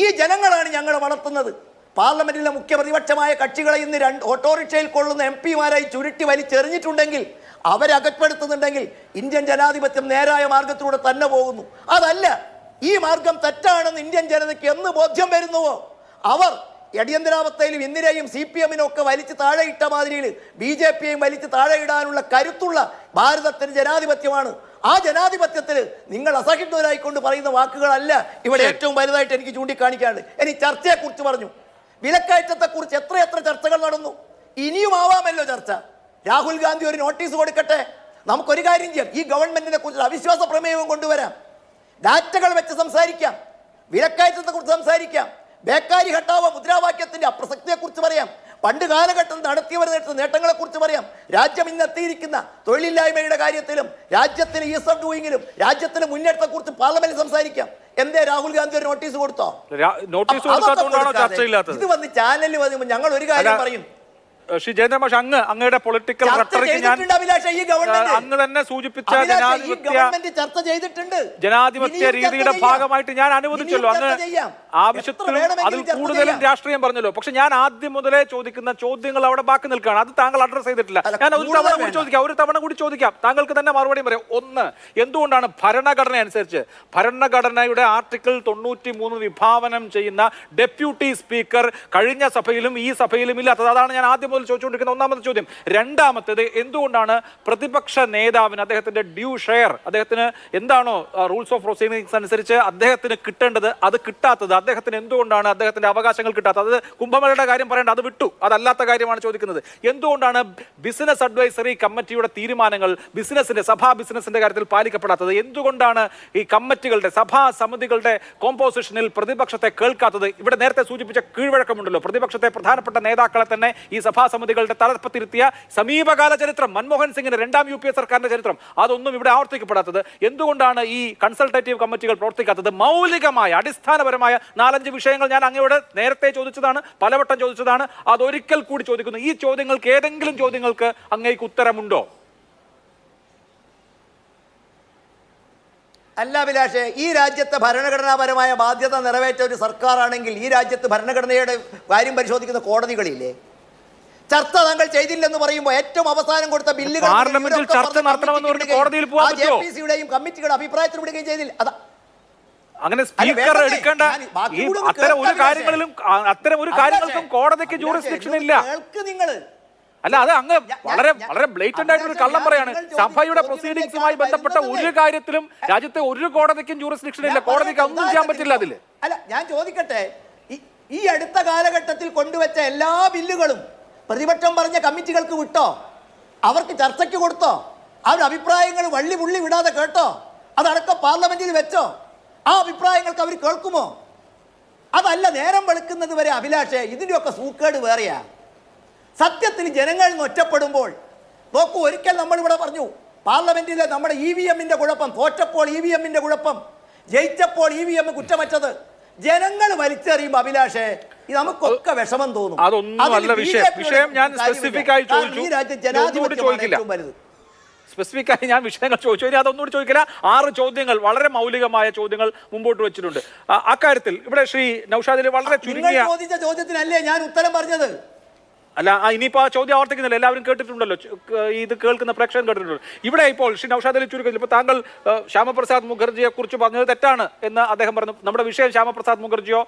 ഈ ജനങ്ങളാണ് ഞങ്ങൾ വളർത്തുന്നത്. പാർലമെന്റിലെ മുഖ്യ പ്രതിപക്ഷമായ കക്ഷികളെ ഇന്ന് ഓട്ടോറിക്ഷയിൽ കൊള്ളുന്ന MP-മാരായി ചുരുട്ടി വലിച്ചെറിഞ്ഞിട്ടുണ്ടെങ്കിൽ, അവരകപ്പെടുത്തുന്നുണ്ടെങ്കിൽ ഇന്ത്യൻ ജനാധിപത്യം നേരായ മാർഗത്തിലൂടെ തന്നെ പോകുന്നു. അതല്ല, ഈ മാർഗം തെറ്റാണെന്ന് ഇന്ത്യൻ ജനതയ്ക്ക് എന്ന് ബോധ്യം വരുന്നുവോ അവർ അടിയന്തരാവസ്ഥയിലും ഇന്ദിരയും CPM-നും ഒക്കെ വലിച്ച് താഴെയിട്ട മാതിരിയിൽ BJP-യും വലിച്ച് താഴെയിടാനുള്ള കരുത്തുള്ള ഭാരതത്തിന് ജനാധിപത്യമാണ്. ആ ജനാധിപത്യത്തിൽ നിങ്ങൾ അസഹിഷ്ണുരായിക്കൊണ്ട് പറയുന്ന വാക്കുകളല്ല ഇവിടെ ഏറ്റവും വലുതായിട്ട് എനിക്ക് ചൂണ്ടിക്കാണിക്കാനുണ്ട്. ഇനി ചർച്ചയെക്കുറിച്ച് പറഞ്ഞു. വിലക്കയറ്റത്തെക്കുറിച്ച് എത്ര ചർച്ചകൾ നടന്നു. ഇനിയും ആവാമല്ലോ ചർച്ച. രാഹുൽ ഗാന്ധി ഒരു നോട്ടീസ് കൊടുക്കട്ടെ. നമുക്കൊരു കാര്യം ചെയ്യാം, ഈ ഗവൺമെന്റിനെ കുറിച്ച് അവിശ്വാസ പ്രമേയവും കൊണ്ടുവരാം. ഡാറ്റകൾ വെച്ച് സംസാരിക്കാം, വിലക്കയറ്റത്തെക്കുറിച്ച് സംസാരിക്കാം, ബേക്കാരി ഹട്ടാവോ മുദ്രാവാക്യത്തിന്റെ അപ്രസക്തിയെക്കുറിച്ച് പറയാം, പണ്ട് കാലഘട്ടത്തിൽ നടത്തിയവർ നേട്ടങ്ങളെക്കുറിച്ച് പറയാം. രാജ്യം ഇന്നെത്തിയിരിക്കുന്ന തൊഴിലില്ലായ്മയുടെ കാര്യത്തിലും രാജ്യത്തിലെ ഈസ് ഓഫ് ഡൂയിങ്ങിലും രാജ്യത്തിലെ മുന്നേറ്റത്തെക്കുറിച്ച് പാർലമെന്റിൽ സംസാരിക്കാം. എന്തേ രാഹുൽ ഗാന്ധി ഒരു നോട്ടീസ് കൊടുത്തോ? ഇത് വന്ന് ചാനലിൽ വന്ന് ഞങ്ങൾ ഒരു കാര്യം പറയും. ശ്രീ ജയേന്ദ്ര മാഷ്, അങ്ങയുടെ പൊളിറ്റിക്കൽ റട്ടറിക്ക് ഞാൻ അങ്ങ് തന്നെ സൂചിപ്പിച്ച ജനാധിപത്യ രീതിയുടെ ഭാഗമായിട്ട് ഞാൻ അനുവദിച്ചല്ലോ. അങ്ങ് ആവശ്യത്തിലും അതിൽ കൂടുതലും രാഷ്ട്രീയം പറഞ്ഞല്ലോ. പക്ഷെ ഞാൻ ആദ്യം മുതലേ ചോദിക്കുന്ന ചോദ്യങ്ങൾ അവിടെ ബാക്കി നിൽക്കുകയാണ്. അത് താങ്കൾ അഡ്രസ് ചെയ്തിട്ടില്ല. ഞാൻ ഒരു തവണ കൂടി ചോദിക്കാം, താങ്കൾക്ക് തന്നെ മറുപടി പറയാം. ഒന്ന്, എന്തുകൊണ്ടാണ് ഭരണഘടന അനുസരിച്ച് ഭരണഘടനയുടെ ആർട്ടിക്കിൾ 93 വിഭാവനം ചെയ്യുന്ന ഡെപ്യൂട്ടി സ്പീക്കർ കഴിഞ്ഞ സഭയിലും ഈ സഭയിലും ഇല്ലാത്തത്? അതാണ് ഞാൻ ആദ്യം മുതൽ ചോദിച്ചുകൊണ്ടിരിക്കുന്ന ഒന്നാമത്തെ ചോദ്യം. രണ്ടാമത്തേത്, എന്തുകൊണ്ടാണ് പ്രതിപക്ഷ നേതാവിന് അദ്ദേഹത്തിന്റെ ഡ്യൂ ഷെയർ, അദ്ദേഹത്തിന് എന്താണോ റൂൾസ് ഓഫ് പ്രൊസീഡിംഗ്സ് അനുസരിച്ച് അദ്ദേഹത്തിന് കിട്ടേണ്ടത് അത് കിട്ടാത്തത്? അദ്ദേഹത്തിന് എന്തുകൊണ്ടാണ് അദ്ദേഹത്തിന്റെ അവകാശങ്ങൾ കിട്ടാത്തത്? അത് കുംഭമേളയുടെ കാര്യം പറയേണ്ട, അത് വിട്ടു, അതല്ലാത്ത കാര്യമാണ് ചോദിക്കുന്നത്. എന്തുകൊണ്ടാണ് ബിസിനസ് അഡ്വൈസറി കമ്മിറ്റിയുടെ തീരുമാനങ്ങൾ സഭാ ബിസിനസിന്റെ കാര്യത്തിൽ പാലിക്കപ്പെടാത്തത്? എന്തുകൊണ്ടാണ് ഈ കമ്മിറ്റികളുടെ സഭാ സമിതികളുടെ കോമ്പോസിഷനിൽ പ്രതിപക്ഷത്തെ കേൾക്കാത്തത്? ഇവിടെ നേരത്തെ സൂചിപ്പിച്ച കീഴ്വഴക്കമുണ്ടല്ലോ, പ്രതിപക്ഷത്തെ പ്രധാനപ്പെട്ട നേതാക്കളെ തന്നെ ഈ സഭാ സമിതികളുടെ തലപ്പത്തിരുത്തിയ സമീപകാല ചരിത്രം, മൻമോഹൻ സിംഗിന്റെ 2ാം UPA സർക്കാരിന്റെ ചരിത്രം, അതൊന്നും ഇവിടെ ആവർത്തിക്കപ്പെടാത്തത്? എന്തുകൊണ്ടാണ് ഈ കൺസൾട്ടേറ്റീവ് കമ്മിറ്റികൾ പ്രവർത്തിക്കാത്തത്? മൗലികമായ അടിസ്ഥാനപരമായ 4-5 വിഷയങ്ങൾ ഞാൻ അങ്ങയോട് നേരത്തെ ചോദിച്ചതാണ്, പലവട്ടം ചോദിച്ചതാണ്, അതൊരിക്കൽ കൂടി ചോദിക്കുന്നു. ഈ ചോദ്യങ്ങൾക്ക് ഏതെങ്കിലും ചോദ്യങ്ങൾക്ക് അങ്ങേക്ക് ഉത്തരമുണ്ടോ? അല്ല അഭിലാഷേ, ഈ രാജ്യത്തെ ഭരണഘടനാപരമായ ബാധ്യത നിറവേറ്റ ഒരു സർക്കാരാണെങ്കിൽ ഈ രാജ്യത്ത് ഭരണഘടനയുടെ കാര്യം പരിശോധിക്കുന്ന കോടതികളില്ലേ? ചർച്ച താങ്കൾ ചെയ്തില്ലെന്ന് പറയുമ്പോൾ ഏറ്റവും അവസാനം കൊടുത്ത ബില്ലുകൾ പാർലമെന്റിൽ ചർച്ച നടത്തണമെന്ന് പറഞ്ഞ് കോടതിയിൽ പോകാൻ പറ്റുമോ? JPC-യുടെയും കമ്മിറ്റിയുടെ അഭിപ്രായത്തിൽ വിടുകയും ചെയ്തില്ല. അങ്ങനെ സ്പീക്കർ എടുക്കേണ്ട അത്തരം ഒരു കാര്യങ്ങൾക്കും കോടതിക്ക് ജൂറിസ്ഡിക്ഷൻ ഇല്ല. അല്ല, അത് അങ്ങ് വളരെ വളരെ ബ്ലേറ്റന്റ് ആയിട്ടൊരു കള്ളം പറയാണ്. സഭയുടെ പ്രൊസീഡിംഗ്സുമായി ബന്ധപ്പെട്ട ഒരു കാര്യത്തിലും രാജ്യത്തെ ഒരു കോടതിക്കും ജൂറിസ്ഡിക്ഷൻ ഇല്ല. കോടതിക്ക് ഒന്നും ചെയ്യാൻ പറ്റില്ല അതില്. അല്ല, ഞാൻ ചോദിക്കട്ടെ, ഈ അടുത്ത കാലഘട്ടത്തിൽ കൊണ്ടുവച്ച എല്ലാ ബില്ലുകളും പ്രതിപക്ഷം പറഞ്ഞ കമ്മിറ്റികൾക്ക് വിട്ടോ? അവർക്ക് ചർച്ചയ്ക്ക് കൊടുത്തോ? അവരുടെ അഭിപ്രായങ്ങൾ വള്ളി പുള്ളി വിടാതെ കേട്ടോ? അതടക്കം പാർലമെന്റിൽ വെച്ചോ? ആ അഭിപ്രായങ്ങൾക്ക് അവർ കേൾക്കുമോ? അതല്ല, നേരം വെളുക്കുന്നത് വരെ അഭിലാഷേ ഇതിൻ്റെയൊക്കെ സൂക്കേട് വേറെയാ. സത്യത്തിൽ ജനങ്ങളിൽ നിന്ന് ഒറ്റപ്പെടുമ്പോൾ നോക്കൂ, ഒരിക്കൽ നമ്മളിവിടെ പറഞ്ഞു പാർലമെന്റിലെ നമ്മുടെ EVM-ന്റെ കുഴപ്പം, തോറ്റപ്പോൾ EVM-ന്റെ കുഴപ്പം, ജയിച്ചപ്പോൾ EVM കുറ്റമറ്റത്. ജനങ്ങൾ വലിച്ചെറിയുമ്പോൾ അഭിലാഷേ നമുക്കൊക്കെ വിഷമം തോന്നും. അതൊന്നുമല്ല വിഷയം. ഞാൻ സ്പെസിഫിക് ആയി ചോദിച്ചു, സ്പെസിഫിക്കായി ഞാൻ വിഷയങ്ങൾ ചോദിച്ചു. ഇനി അതൊന്നുകൂടി ചോദിക്കില്ല. 6 ചോദ്യങ്ങൾ, വളരെ മൗലികമായ ചോദ്യങ്ങൾ മുമ്പോട്ട് വെച്ചിട്ടുണ്ട്. അക്കാര്യത്തിൽ ഇവിടെ ശ്രീ നൗഷാദിൽ വളരെ ചുരുങ്ങിയ ചോദിച്ച ചോദ്യത്തിനല്ലേ ഞാൻ ഉത്തരം പറഞ്ഞത്. അല്ല ഇനിയിപ്പോൾ ആ ചോദ്യം ആവർത്തിക്കുന്നില്ല, എല്ലാവരും കേട്ടിട്ടുണ്ടല്ലോ, ഇത് കേൾക്കുന്ന പ്രേക്ഷകൻ കേട്ടിട്ടുണ്ടല്ലോ. ഇവിടെ ഇപ്പോൾ ശ്രീ നൗഷാദ് അലി ചുരുക്കത്തിൽ ഇപ്പോൾ താങ്കൾ ശ്യാമപ്രസാദ് മുഖർജിയെ കുറിച്ച് പറഞ്ഞത് തെറ്റാണ് എന്ന് അദ്ദേഹം പറഞ്ഞു. നമ്മുടെ വിഷയം ശ്യാമപ്രസാദ് മുഖർജിയോ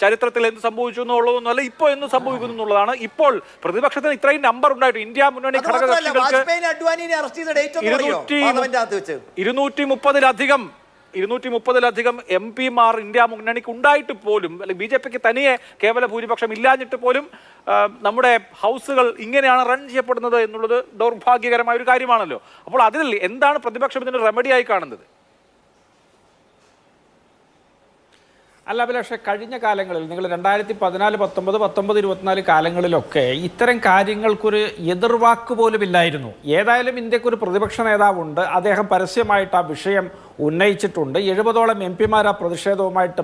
ചരിത്രത്തിൽ എന്ത് സംഭവിച്ചു എന്നുള്ളതൊന്നുമല്ല, ഇപ്പോൾ എന്ത് സംഭവിക്കുന്നു എന്നുള്ളതാണ്. ഇപ്പോൾ പ്രതിപക്ഷത്തിന് ഇത്രയും നമ്പർ ഉണ്ടായിട്ട് ഇന്ത്യ മുന്നണി ഘടകകക്ഷികൾക്ക് 230-ലധികം MP-മാർ ഇന്ത്യ മുന്നണിക്ക് ഉണ്ടായിട്ട് പോലും, അല്ലെങ്കിൽ BJPക്ക് തനിയെ കേവല ഭൂരിപക്ഷം ഇല്ലാഞ്ഞിട്ട് പോലും നമ്മുടെ ഹൗസുകൾ ഇങ്ങനെയാണ് റൺ ചെയ്യപ്പെടുന്നത് എന്നുള്ളത് ദൗർഭാഗ്യകരമായ ഒരു കാര്യമാണല്ലോ. അപ്പോൾ അതിൽ എന്താണ് പ്രതിപക്ഷം ഇതിന് റെമഡിയായി കാണുന്നത്? അല്ല അഭിലാഷേ, കഴിഞ്ഞ കാലങ്ങളിൽ നിങ്ങൾ 2014, 19, 24 കാലങ്ങളിലൊക്കെ ഇത്തരം കാര്യങ്ങൾക്കൊരു എതിർവാക്ക് പോലും ഇല്ലായിരുന്നു. ഏതായാലും ഇന്ത്യക്കൊരു പ്രതിപക്ഷ നേതാവുണ്ട്, അദ്ദേഹം പരസ്യമായിട്ട് ആ വിഷയം ഉന്നയിച്ചിട്ടുണ്ട്. 70ഓളം MP-മാർ ആ പ്രതിഷേധവുമായിട്ട്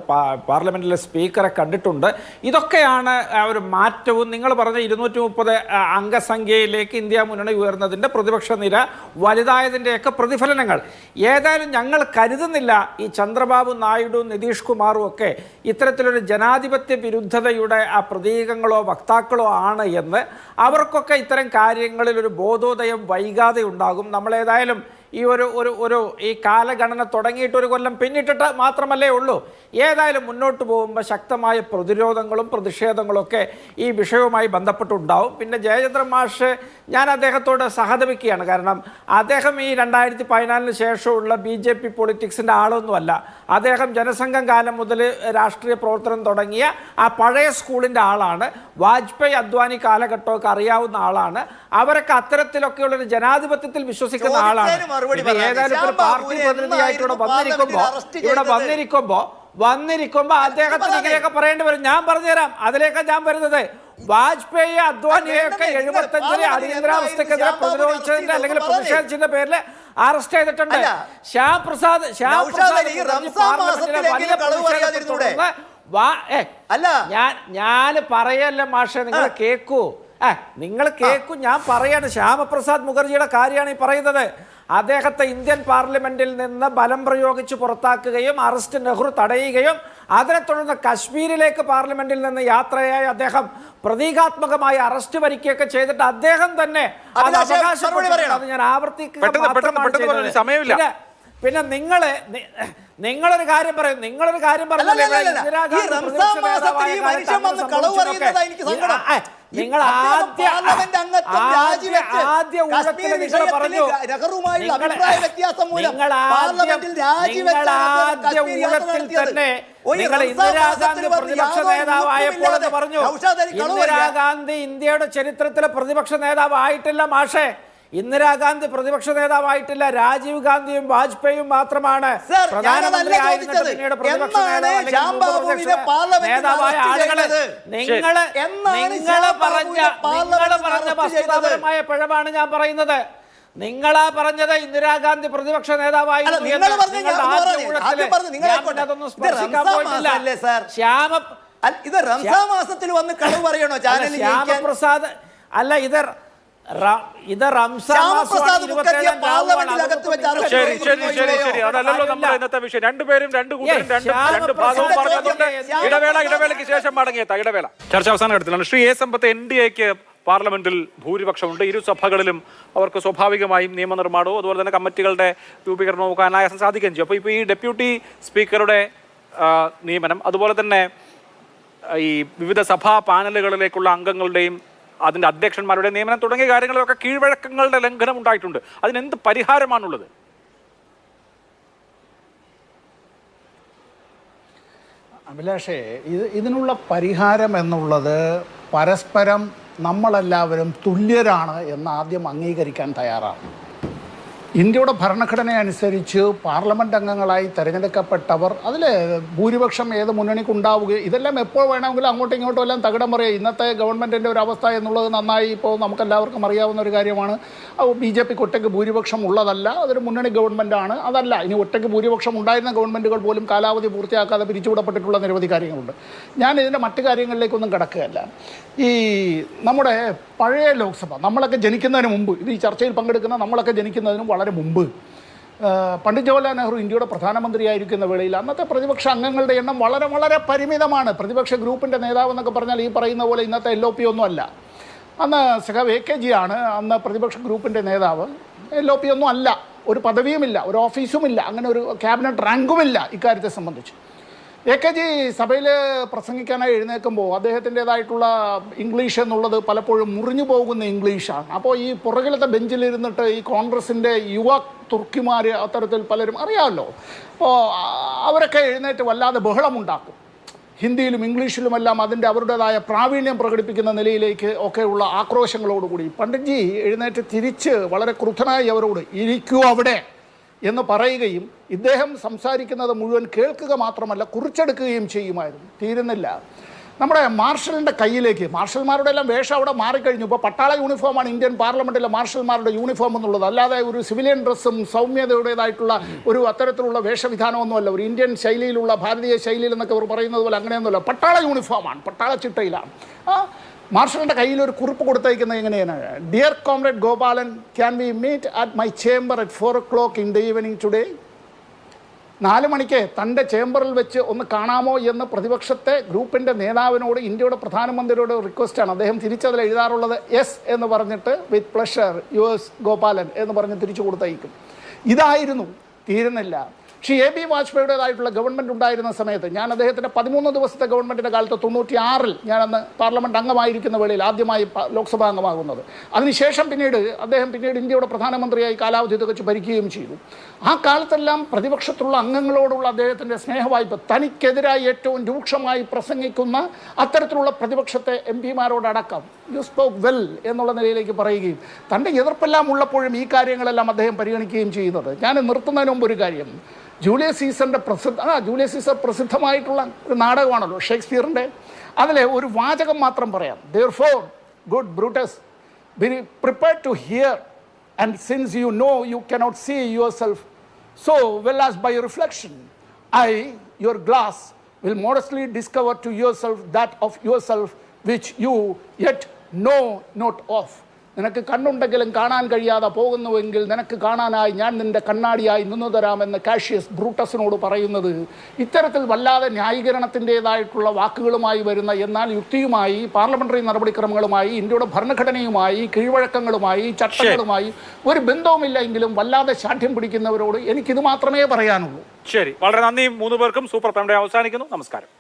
പാർലമെന്റിലെ സ്പീക്കറെ കണ്ടിട്ടുണ്ട്. ഇതൊക്കെയാണ് ഒരു മാറ്റവും നിങ്ങൾ പറഞ്ഞ 230 അംഗസംഖ്യയിലേക്ക് ഇന്ത്യ മുന്നണി ഉയർന്നതിൻ്റെ പ്രതിപക്ഷ നിര വലുതായതിൻ്റെയൊക്കെ പ്രതിഫലനങ്ങൾ. ഏതായാലും ഞങ്ങൾ കരുതുന്നില്ല ഈ ചന്ദ്രബാബു നായിഡു, നിതീഷ് കുമാറും ഒക്കെ ഇത്തരത്തിലൊരു ജനാധിപത്യ വിരുദ്ധതയുടെ ആ പ്രതീകങ്ങളോ വക്താക്കളോ ആണ് എന്ന്. അവർക്കൊക്കെ ഇത്തരം കാര്യങ്ങളിൽ ഒരു ബോധോദയം വൈകാതെ ഉണ്ടാകും. നമ്മളേതായാലും ഈ ഈ കാലഗണന തുടങ്ങിയിട്ട് ഒരു കൊല്ലം പിന്നിട്ടിട്ട് മാത്രമല്ലേ ഉള്ളൂ. ഏതായാലും മുന്നോട്ട് പോകുമ്പോൾ ശക്തമായ പ്രതിരോധങ്ങളും പ്രതിഷേധങ്ങളൊക്കെ ഈ വിഷയവുമായി ബന്ധപ്പെട്ടുണ്ടാവും. പിന്നെ ജയചന്ദ്രൻ മാഷ്, ഞാൻ അദ്ദേഹത്തോട് സഹതപിക്കുകയാണ്. കാരണം അദ്ദേഹം ഈ 2014 ശേഷമുള്ള BJP പൊളിറ്റിക്സിൻ്റെ ആളൊന്നുമല്ല. അദ്ദേഹം ജനസംഘം കാലം മുതൽ രാഷ്ട്രീയ പ്രവർത്തനം തുടങ്ങിയ ആ പഴയ സ്കൂളിൻ്റെ ആളാണ്. വാജ്പേയി, അദ്വാനി കാലഘട്ടമൊക്കെ അറിയാവുന്ന ആളാണ്. അവരൊക്കെ അത്തരത്തിലൊക്കെയുള്ളൊരു ജനാധിപത്യത്തിൽ വിശ്വസിക്കുന്ന ആളാണ്. ഏതായാലും ഒരു പാർട്ടി പ്രതിനിധിയായിട്ട് ഇവിടെ വന്നിരിക്കുമ്പോ അദ്ദേഹത്തിന് ഇങ്ങനെയൊക്കെ പറയേണ്ടി വരും. ഞാൻ പറഞ്ഞുതരാം, അതിലേക്കാണ് ഞാൻ വരുന്നത്. വാജ്പേയി, അദ്വാനിയൊക്കെ 75 അടിയന്തരാവസ്ഥക്കെതിരെ പ്രതിരോധിച്ചതിന്റെ അല്ലെങ്കിൽ പ്രതിഷേധിച്ചതിന്റെ പേരിൽ അറസ്റ്റ് ചെയ്തിട്ടുണ്ട്. ശ്യാം പ്രസാദ് ഞാൻ പറയല്ല മാഷെ, നിങ്ങൾ കേൾക്കൂ. ഞാൻ പറയാണ്, ശ്യാമപ്രസാദ് മുഖർജിയുടെ കാര്യമാണ് ഈ പറയുന്നത്. അദ്ദേഹത്തെ ഇന്ത്യൻ പാർലമെന്റിൽ നിന്ന് ബലം പ്രയോഗിച്ച് പുറത്താക്കുകയും അറസ്റ്റ് നെഹ്റു തടയുകയും അതിനെ തുടർന്ന് കശ്മീരിലേക്ക് പാർലമെന്റിൽ നിന്ന് യാത്രയായി അദ്ദേഹം പ്രതീകാത്മകമായി അറസ്റ്റ് വരിക്കുകയൊക്കെ ചെയ്തിട്ട് അദ്ദേഹം തന്നെ അത് അവകാശപ്പെട്ടു. ഞാൻ ആവർത്തിക്കുക. പിന്നെ നിങ്ങളൊരു കാര്യം പറയും, നിങ്ങൾ ആദ്യ ഊഴത്തിൽ തന്നെ നിങ്ങൾ ഇന്ദിരാഗാന്ധി പ്രതിപക്ഷ നേതാവായപ്പോൾ എന്ന് പറഞ്ഞു. ഇന്ദിരാഗാന്ധി ഇന്ത്യയുടെ ചരിത്രത്തിലെ പ്രതിപക്ഷ നേതാവായിട്ടില്ല മാഷേ. ഇന്ദിരാഗാന്ധി പ്രതിപക്ഷ നേതാവായിട്ടില്ല. രാജീവ് ഗാന്ധിയും വാജ്പേയിയും മാത്രമാണ് പ്രധാനമന്ത്രിയായിരുന്നിട്ട് പിന്നീട് പ്രതിപക്ഷ നേതാവായ ആളുകള്. നിങ്ങൾ പറഞ്ഞ വസ്തുതാപരമായ പിഴവാണ് ഞാൻ പറയുന്നത്. നിങ്ങളാ പറഞ്ഞത് ഇന്ദിരാഗാന്ധി പ്രതിപക്ഷ നേതാവായിരുന്നു. അതൊന്നും സ്പർശിക്കാൻ പോയിട്ടില്ല. ശ്യാമപ്രസാദ് അല്ല, ഇത് റംസാൻ അതല്ലല്ലോ നമ്മുടെ ഇന്നത്തെ വിഷയം. രണ്ടുപേരും രണ്ട് ഭാഗവും പറഞ്ഞതുകൊണ്ട് ഇടവേളയ്ക്ക് ശേഷം മടങ്ങിയെത്താം. ഇടവേള ചർച്ച അവസാന ഘട്ടത്തിലാണ്. ശ്രീ എ സമ്പത്ത്, NDAക്ക് പാർലമെന്റിൽ ഭൂരിപക്ഷമുണ്ട്. ഇരു സഭകളിലും അവർക്ക് സ്വാഭാവികമായും നിയമനിർമ്മാണവും അതുപോലെ തന്നെ കമ്മിറ്റികളുടെ രൂപീകരണവും ഒക്കെ അനായാസം സാധിക്കുകയും ചെയ്യും. അപ്പോൾ ഇപ്പോൾ ഈ ഡെപ്യൂട്ടി സ്പീക്കറുടെ നിയമനം, അതുപോലെ തന്നെ ഈ വിവിധ സഭാ പാനലുകളിലേക്കുള്ള അംഗങ്ങളുടെയും അതിൻ്റെ അധ്യക്ഷന്മാരുടെ നിയമനം തുടങ്ങിയ കാര്യങ്ങളിലൊക്കെ കീഴ്വഴക്കങ്ങളുടെ ലംഘനം ഉണ്ടായിട്ടുണ്ട്. അതിനെന്ത് പരിഹാരമാണുള്ളത്? അഭിലാഷേ, ഇതിനുള്ള പരിഹാരം എന്നുള്ളത് പരസ്പരം നമ്മളെല്ലാവരും തുല്യരാണ് എന്ന് ആദ്യം അംഗീകരിക്കാൻ തയ്യാറാണ്. ഇന്ത്യയുടെ ഭരണഘടന അനുസരിച്ച് പാർലമെൻറ്റ് അംഗങ്ങളായി തിരഞ്ഞെടുക്കപ്പെട്ടവർ അതിൽ ഭൂരിപക്ഷം ഏത് മുന്നണിക്ക് ഉണ്ടാവുകയും ഇതെല്ലാം എപ്പോൾ വേണമെങ്കിലും അങ്ങോട്ടും ഇങ്ങോട്ടും എല്ലാം തകിടം മറിയുക. ഇന്നത്തെ ഗവൺമെൻറ്റിൻ്റെ ഒരു അവസ്ഥ എന്നുള്ളത് നന്നായി ഇപ്പോൾ നമുക്കെല്ലാവർക്കും അറിയാവുന്ന ഒരു കാര്യമാണ്. BJPക്ക് ഒറ്റയ്ക്ക് ഭൂരിപക്ഷം ഉള്ളതല്ല, അതൊരു മുന്നണി ഗവൺമെൻറ്റാണ്. അതല്ല, ഇനി ഒറ്റയ്ക്ക് ഭൂരിപക്ഷം ഉണ്ടായിരുന്ന ഗവൺമെൻറ്റുകൾ പോലും കാലാവധി പൂർത്തിയാക്കാതെ പിരിച്ചുവിടപ്പെട്ടിട്ടുള്ള നിരവധി കാര്യങ്ങളുണ്ട്. ഞാൻ ഇതിൻ്റെ മറ്റു കാര്യങ്ങളിലേക്കൊന്നും കിടക്കുകയല്ല. ഈ നമ്മുടെ പഴയ ലോക്സഭ, നമ്മളൊക്കെ ജനിക്കുന്നതിന് മുമ്പ്, ഇത് ഈ ചർച്ചയിൽ പങ്കെടുക്കുന്ന നമ്മളൊക്കെ ജനിക്കുന്നതിനും വളരെ മുമ്പ് പണ്ഡിറ്റ് ജവഹർലാൽ നെഹ്റു ഇന്ത്യയുടെ പ്രധാനമന്ത്രിയായിരിക്കുന്ന വേളയിൽ അന്നത്തെ പ്രതിപക്ഷ അംഗങ്ങളുടെ എണ്ണം വളരെ വളരെ പരിമിതമാണ്. പ്രതിപക്ഷ ഗ്രൂപ്പിൻ്റെ നേതാവ് എന്നൊക്കെ പറഞ്ഞാൽ ഈ പറയുന്ന പോലെ ഇന്നത്തെ LOP ഒന്നും അല്ല. അന്ന് സഖാവ് AKG ആണ് അന്ന് പ്രതിപക്ഷ ഗ്രൂപ്പിൻ്റെ നേതാവ്. LOP ഒന്നും അല്ല, ഒരു പദവിയുമില്ല, ഒരു ഓഫീസുമില്ല, അങ്ങനെ ഒരു ക്യാബിനറ്റ് റാങ്കുമില്ല ഇക്കാര്യത്തെ സംബന്ധിച്ച്. AKG സഭയിൽ പ്രസംഗിക്കാനായി എഴുന്നേൽക്കുമ്പോൾ അദ്ദേഹത്തിൻ്റെതായിട്ടുള്ള ഇംഗ്ലീഷ് എന്നുള്ളത് പലപ്പോഴും മുറിഞ്ഞു പോകുന്ന ഇംഗ്ലീഷാണ്. അപ്പോൾ ഈ പുറകിലത്തെ ബെഞ്ചിലിരുന്നിട്ട് ഈ കോൺഗ്രസിൻ്റെ യുവ തുർക്കിമാർ അത്തരത്തിൽ പലരും അറിയാമല്ലോ, അപ്പോൾ അവരൊക്കെ എഴുന്നേറ്റ് വല്ലാതെ ബഹളമുണ്ടാക്കും. ഹിന്ദിയിലും ഇംഗ്ലീഷിലുമെല്ലാം അതിൻ്റെ അവരുടേതായ പ്രാവീണ്യം പ്രകടിപ്പിക്കുന്ന നിലയിലേക്ക് ഒക്കെയുള്ള ആക്രോശങ്ങളോടുകൂടി പണ്ഡിറ്റ്ജി എഴുന്നേറ്റ് തിരിച്ച് വളരെ ക്രുദ്ധനായി അവരോട് ഇരിക്കൂ അവിടെ എന്ന് പറയുകയും ഇദ്ദേഹം സംസാരിക്കുന്നത് മുഴുവൻ കേൾക്കുക മാത്രമല്ല കുറിച്ചെടുക്കുകയും ചെയ്യുമായിരുന്നു. തീരുന്നില്ല, നമ്മുടെ മാർഷലിൻ്റെ കയ്യിലേക്ക്, മാർഷൽമാരുടെ എല്ലാം വേഷം അവിടെ മാറിക്കഴിഞ്ഞു. ഇപ്പോൾ പട്ടാള യൂണിഫോമാണ് ഇന്ത്യൻ പാർലമെൻറ്റിലെ മാർഷൽമാരുടെ യൂണിഫോം എന്നുള്ളത്, അല്ലാതെ ഒരു സിവിലിയൻ ഡ്രസ്സും സൗമ്യതയുടേതായിട്ടുള്ള ഒരു അത്തരത്തിലുള്ള വേഷവിധാനമൊന്നുമല്ല. ഒരു ഇന്ത്യൻ ശൈലിയിലുള്ള, ഭാരതീയ ശൈലിയിൽ എന്നൊക്കെ അവർ പറയുന്നത് പോലെ അങ്ങനെയൊന്നുമല്ല, പട്ടാള യൂണിഫോമാണ്, പട്ടാള ചിട്ടയിലാണ്. മാർഷലിൻ്റെ കയ്യിൽ ഒരു കുറിപ്പ് കൊടുത്തയക്കുന്നത് എങ്ങനെയാണ്? Dear comrade Gopalan, can we meet at my chamber at 4 o'clock in the evening today? 4 മണിക്ക് തൻ്റെ ചേംബറിൽ വെച്ച് ഒന്ന് കാണാമോ എന്ന് പ്രതിപക്ഷത്തെ ഗ്രൂപ്പിൻ്റെ നേതാവിനോട്, ഇന്ത്യയുടെ പ്രധാനമന്ത്രിയോട് റിക്വസ്റ്റാണ്. അദ്ദേഹം തിരിച്ചതിൽ എഴുതാറുള്ളത് യെസ് എന്ന് പറഞ്ഞിട്ട് വിത്ത് പ്ലഷർ യുഎസ് ഗോപാലൻ എന്ന് പറഞ്ഞ് തിരിച്ചു കൊടുത്തയക്കും. ഇതായിരുന്നു. തീരുന്നില്ല. പക്ഷേ AB വാജ്പേയിയുടേതായിട്ടുള്ള ഗവൺമെൻറ് ഉണ്ടായിരുന്ന സമയത്ത്, ഞാൻ അദ്ദേഹത്തിൻ്റെ 13 ദിവസത്തെ ഗവൺമെൻറ്റിൻ്റെ കാലത്ത് 96-ൽ ഞാനന്ന് പാർലമെൻറ്റ് അംഗമായിരിക്കുന്ന വേളയിൽ ആദ്യമായി ലോക്സഭാ അംഗമാകുന്നത്. അതിനുശേഷം അദ്ദേഹം ഇന്ത്യയുടെ പ്രധാനമന്ത്രിയായി കാലാവധി തികച്ച് ഭരിക്കുകയും ചെയ്തു. ആ കാലത്തെല്ലാം പ്രതിപക്ഷത്തുള്ള അംഗങ്ങളോടുള്ള അദ്ദേഹത്തിൻ്റെ സ്നേഹവായ്പ, തനിക്കെതിരായി ഏറ്റവും രൂക്ഷമായി പ്രസംഗിക്കുന്ന അത്തരത്തിലുള്ള പ്രതിപക്ഷത്തെ MP-മാരോടടക്കം യു സ്പോക്ക് വെൽ എന്നുള്ള നിലയിലേക്ക് പറയുകയും തൻ്റെ എതിർപ്പെല്ലാം ഉള്ളപ്പോഴും ഈ കാര്യങ്ങളെല്ലാം അദ്ദേഹം പരിഗണിക്കുകയും ചെയ്യുന്നത്. ഞാൻ നിർത്തുന്നതിന് മുമ്പ് ഒരു കാര്യം, ജൂലിയസ് സീസർ പ്രസിദ്ധമായിട്ടുള്ള ഒരു നാടകമാണല്ലോ ഷേക്സ്പിയറിൻ്റെ. അതിലെ ഒരു വാചകം മാത്രം പറയാം. Therefore, good Brutus, be prepared to hear, and since you know you cannot see yourself so well as by reflection, I, your glass, will modestly discover to yourself that of yourself which you yet know not of. നിനക്ക് കണ്ണുണ്ടെങ്കിലും കാണാൻ കഴിയാതെ പോകുന്നുവെങ്കിൽ നിനക്ക് കാണാനായി ഞാൻ നിൻ്റെ കണ്ണാടിയായി നിന്നു തരാമെന്ന് കാഷ്യസ് ബ്രൂട്ടസിനോട് പറയുന്നത് ഇത്തരത്തിൽ വല്ലാതെ ന്യായീകരണത്തിൻ്റെതായിട്ടുള്ള വാക്കുകളുമായി വരുന്ന, എന്നാൽ യുക്തിയുമായി, പാർലമെൻ്ററി നടപടിക്രമങ്ങളുമായി, ഇന്ത്യയുടെ ഭരണഘടനയുമായി, കീഴ്വഴക്കങ്ങളുമായി, ചട്ടങ്ങളുമായി ഒരു ബന്ധവുമില്ല എങ്കിലും വല്ലാതെ ശാഠ്യം പിടിക്കുന്നവരോട് എനിക്കിത് മാത്രമേ പറയാനുള്ളൂ. ശരി, വളരെ നന്ദി 3 പേർക്കും. സൂപ്പർ പ്രൈം ടൈം അവസാനിക്കുന്നു. നമസ്കാരം.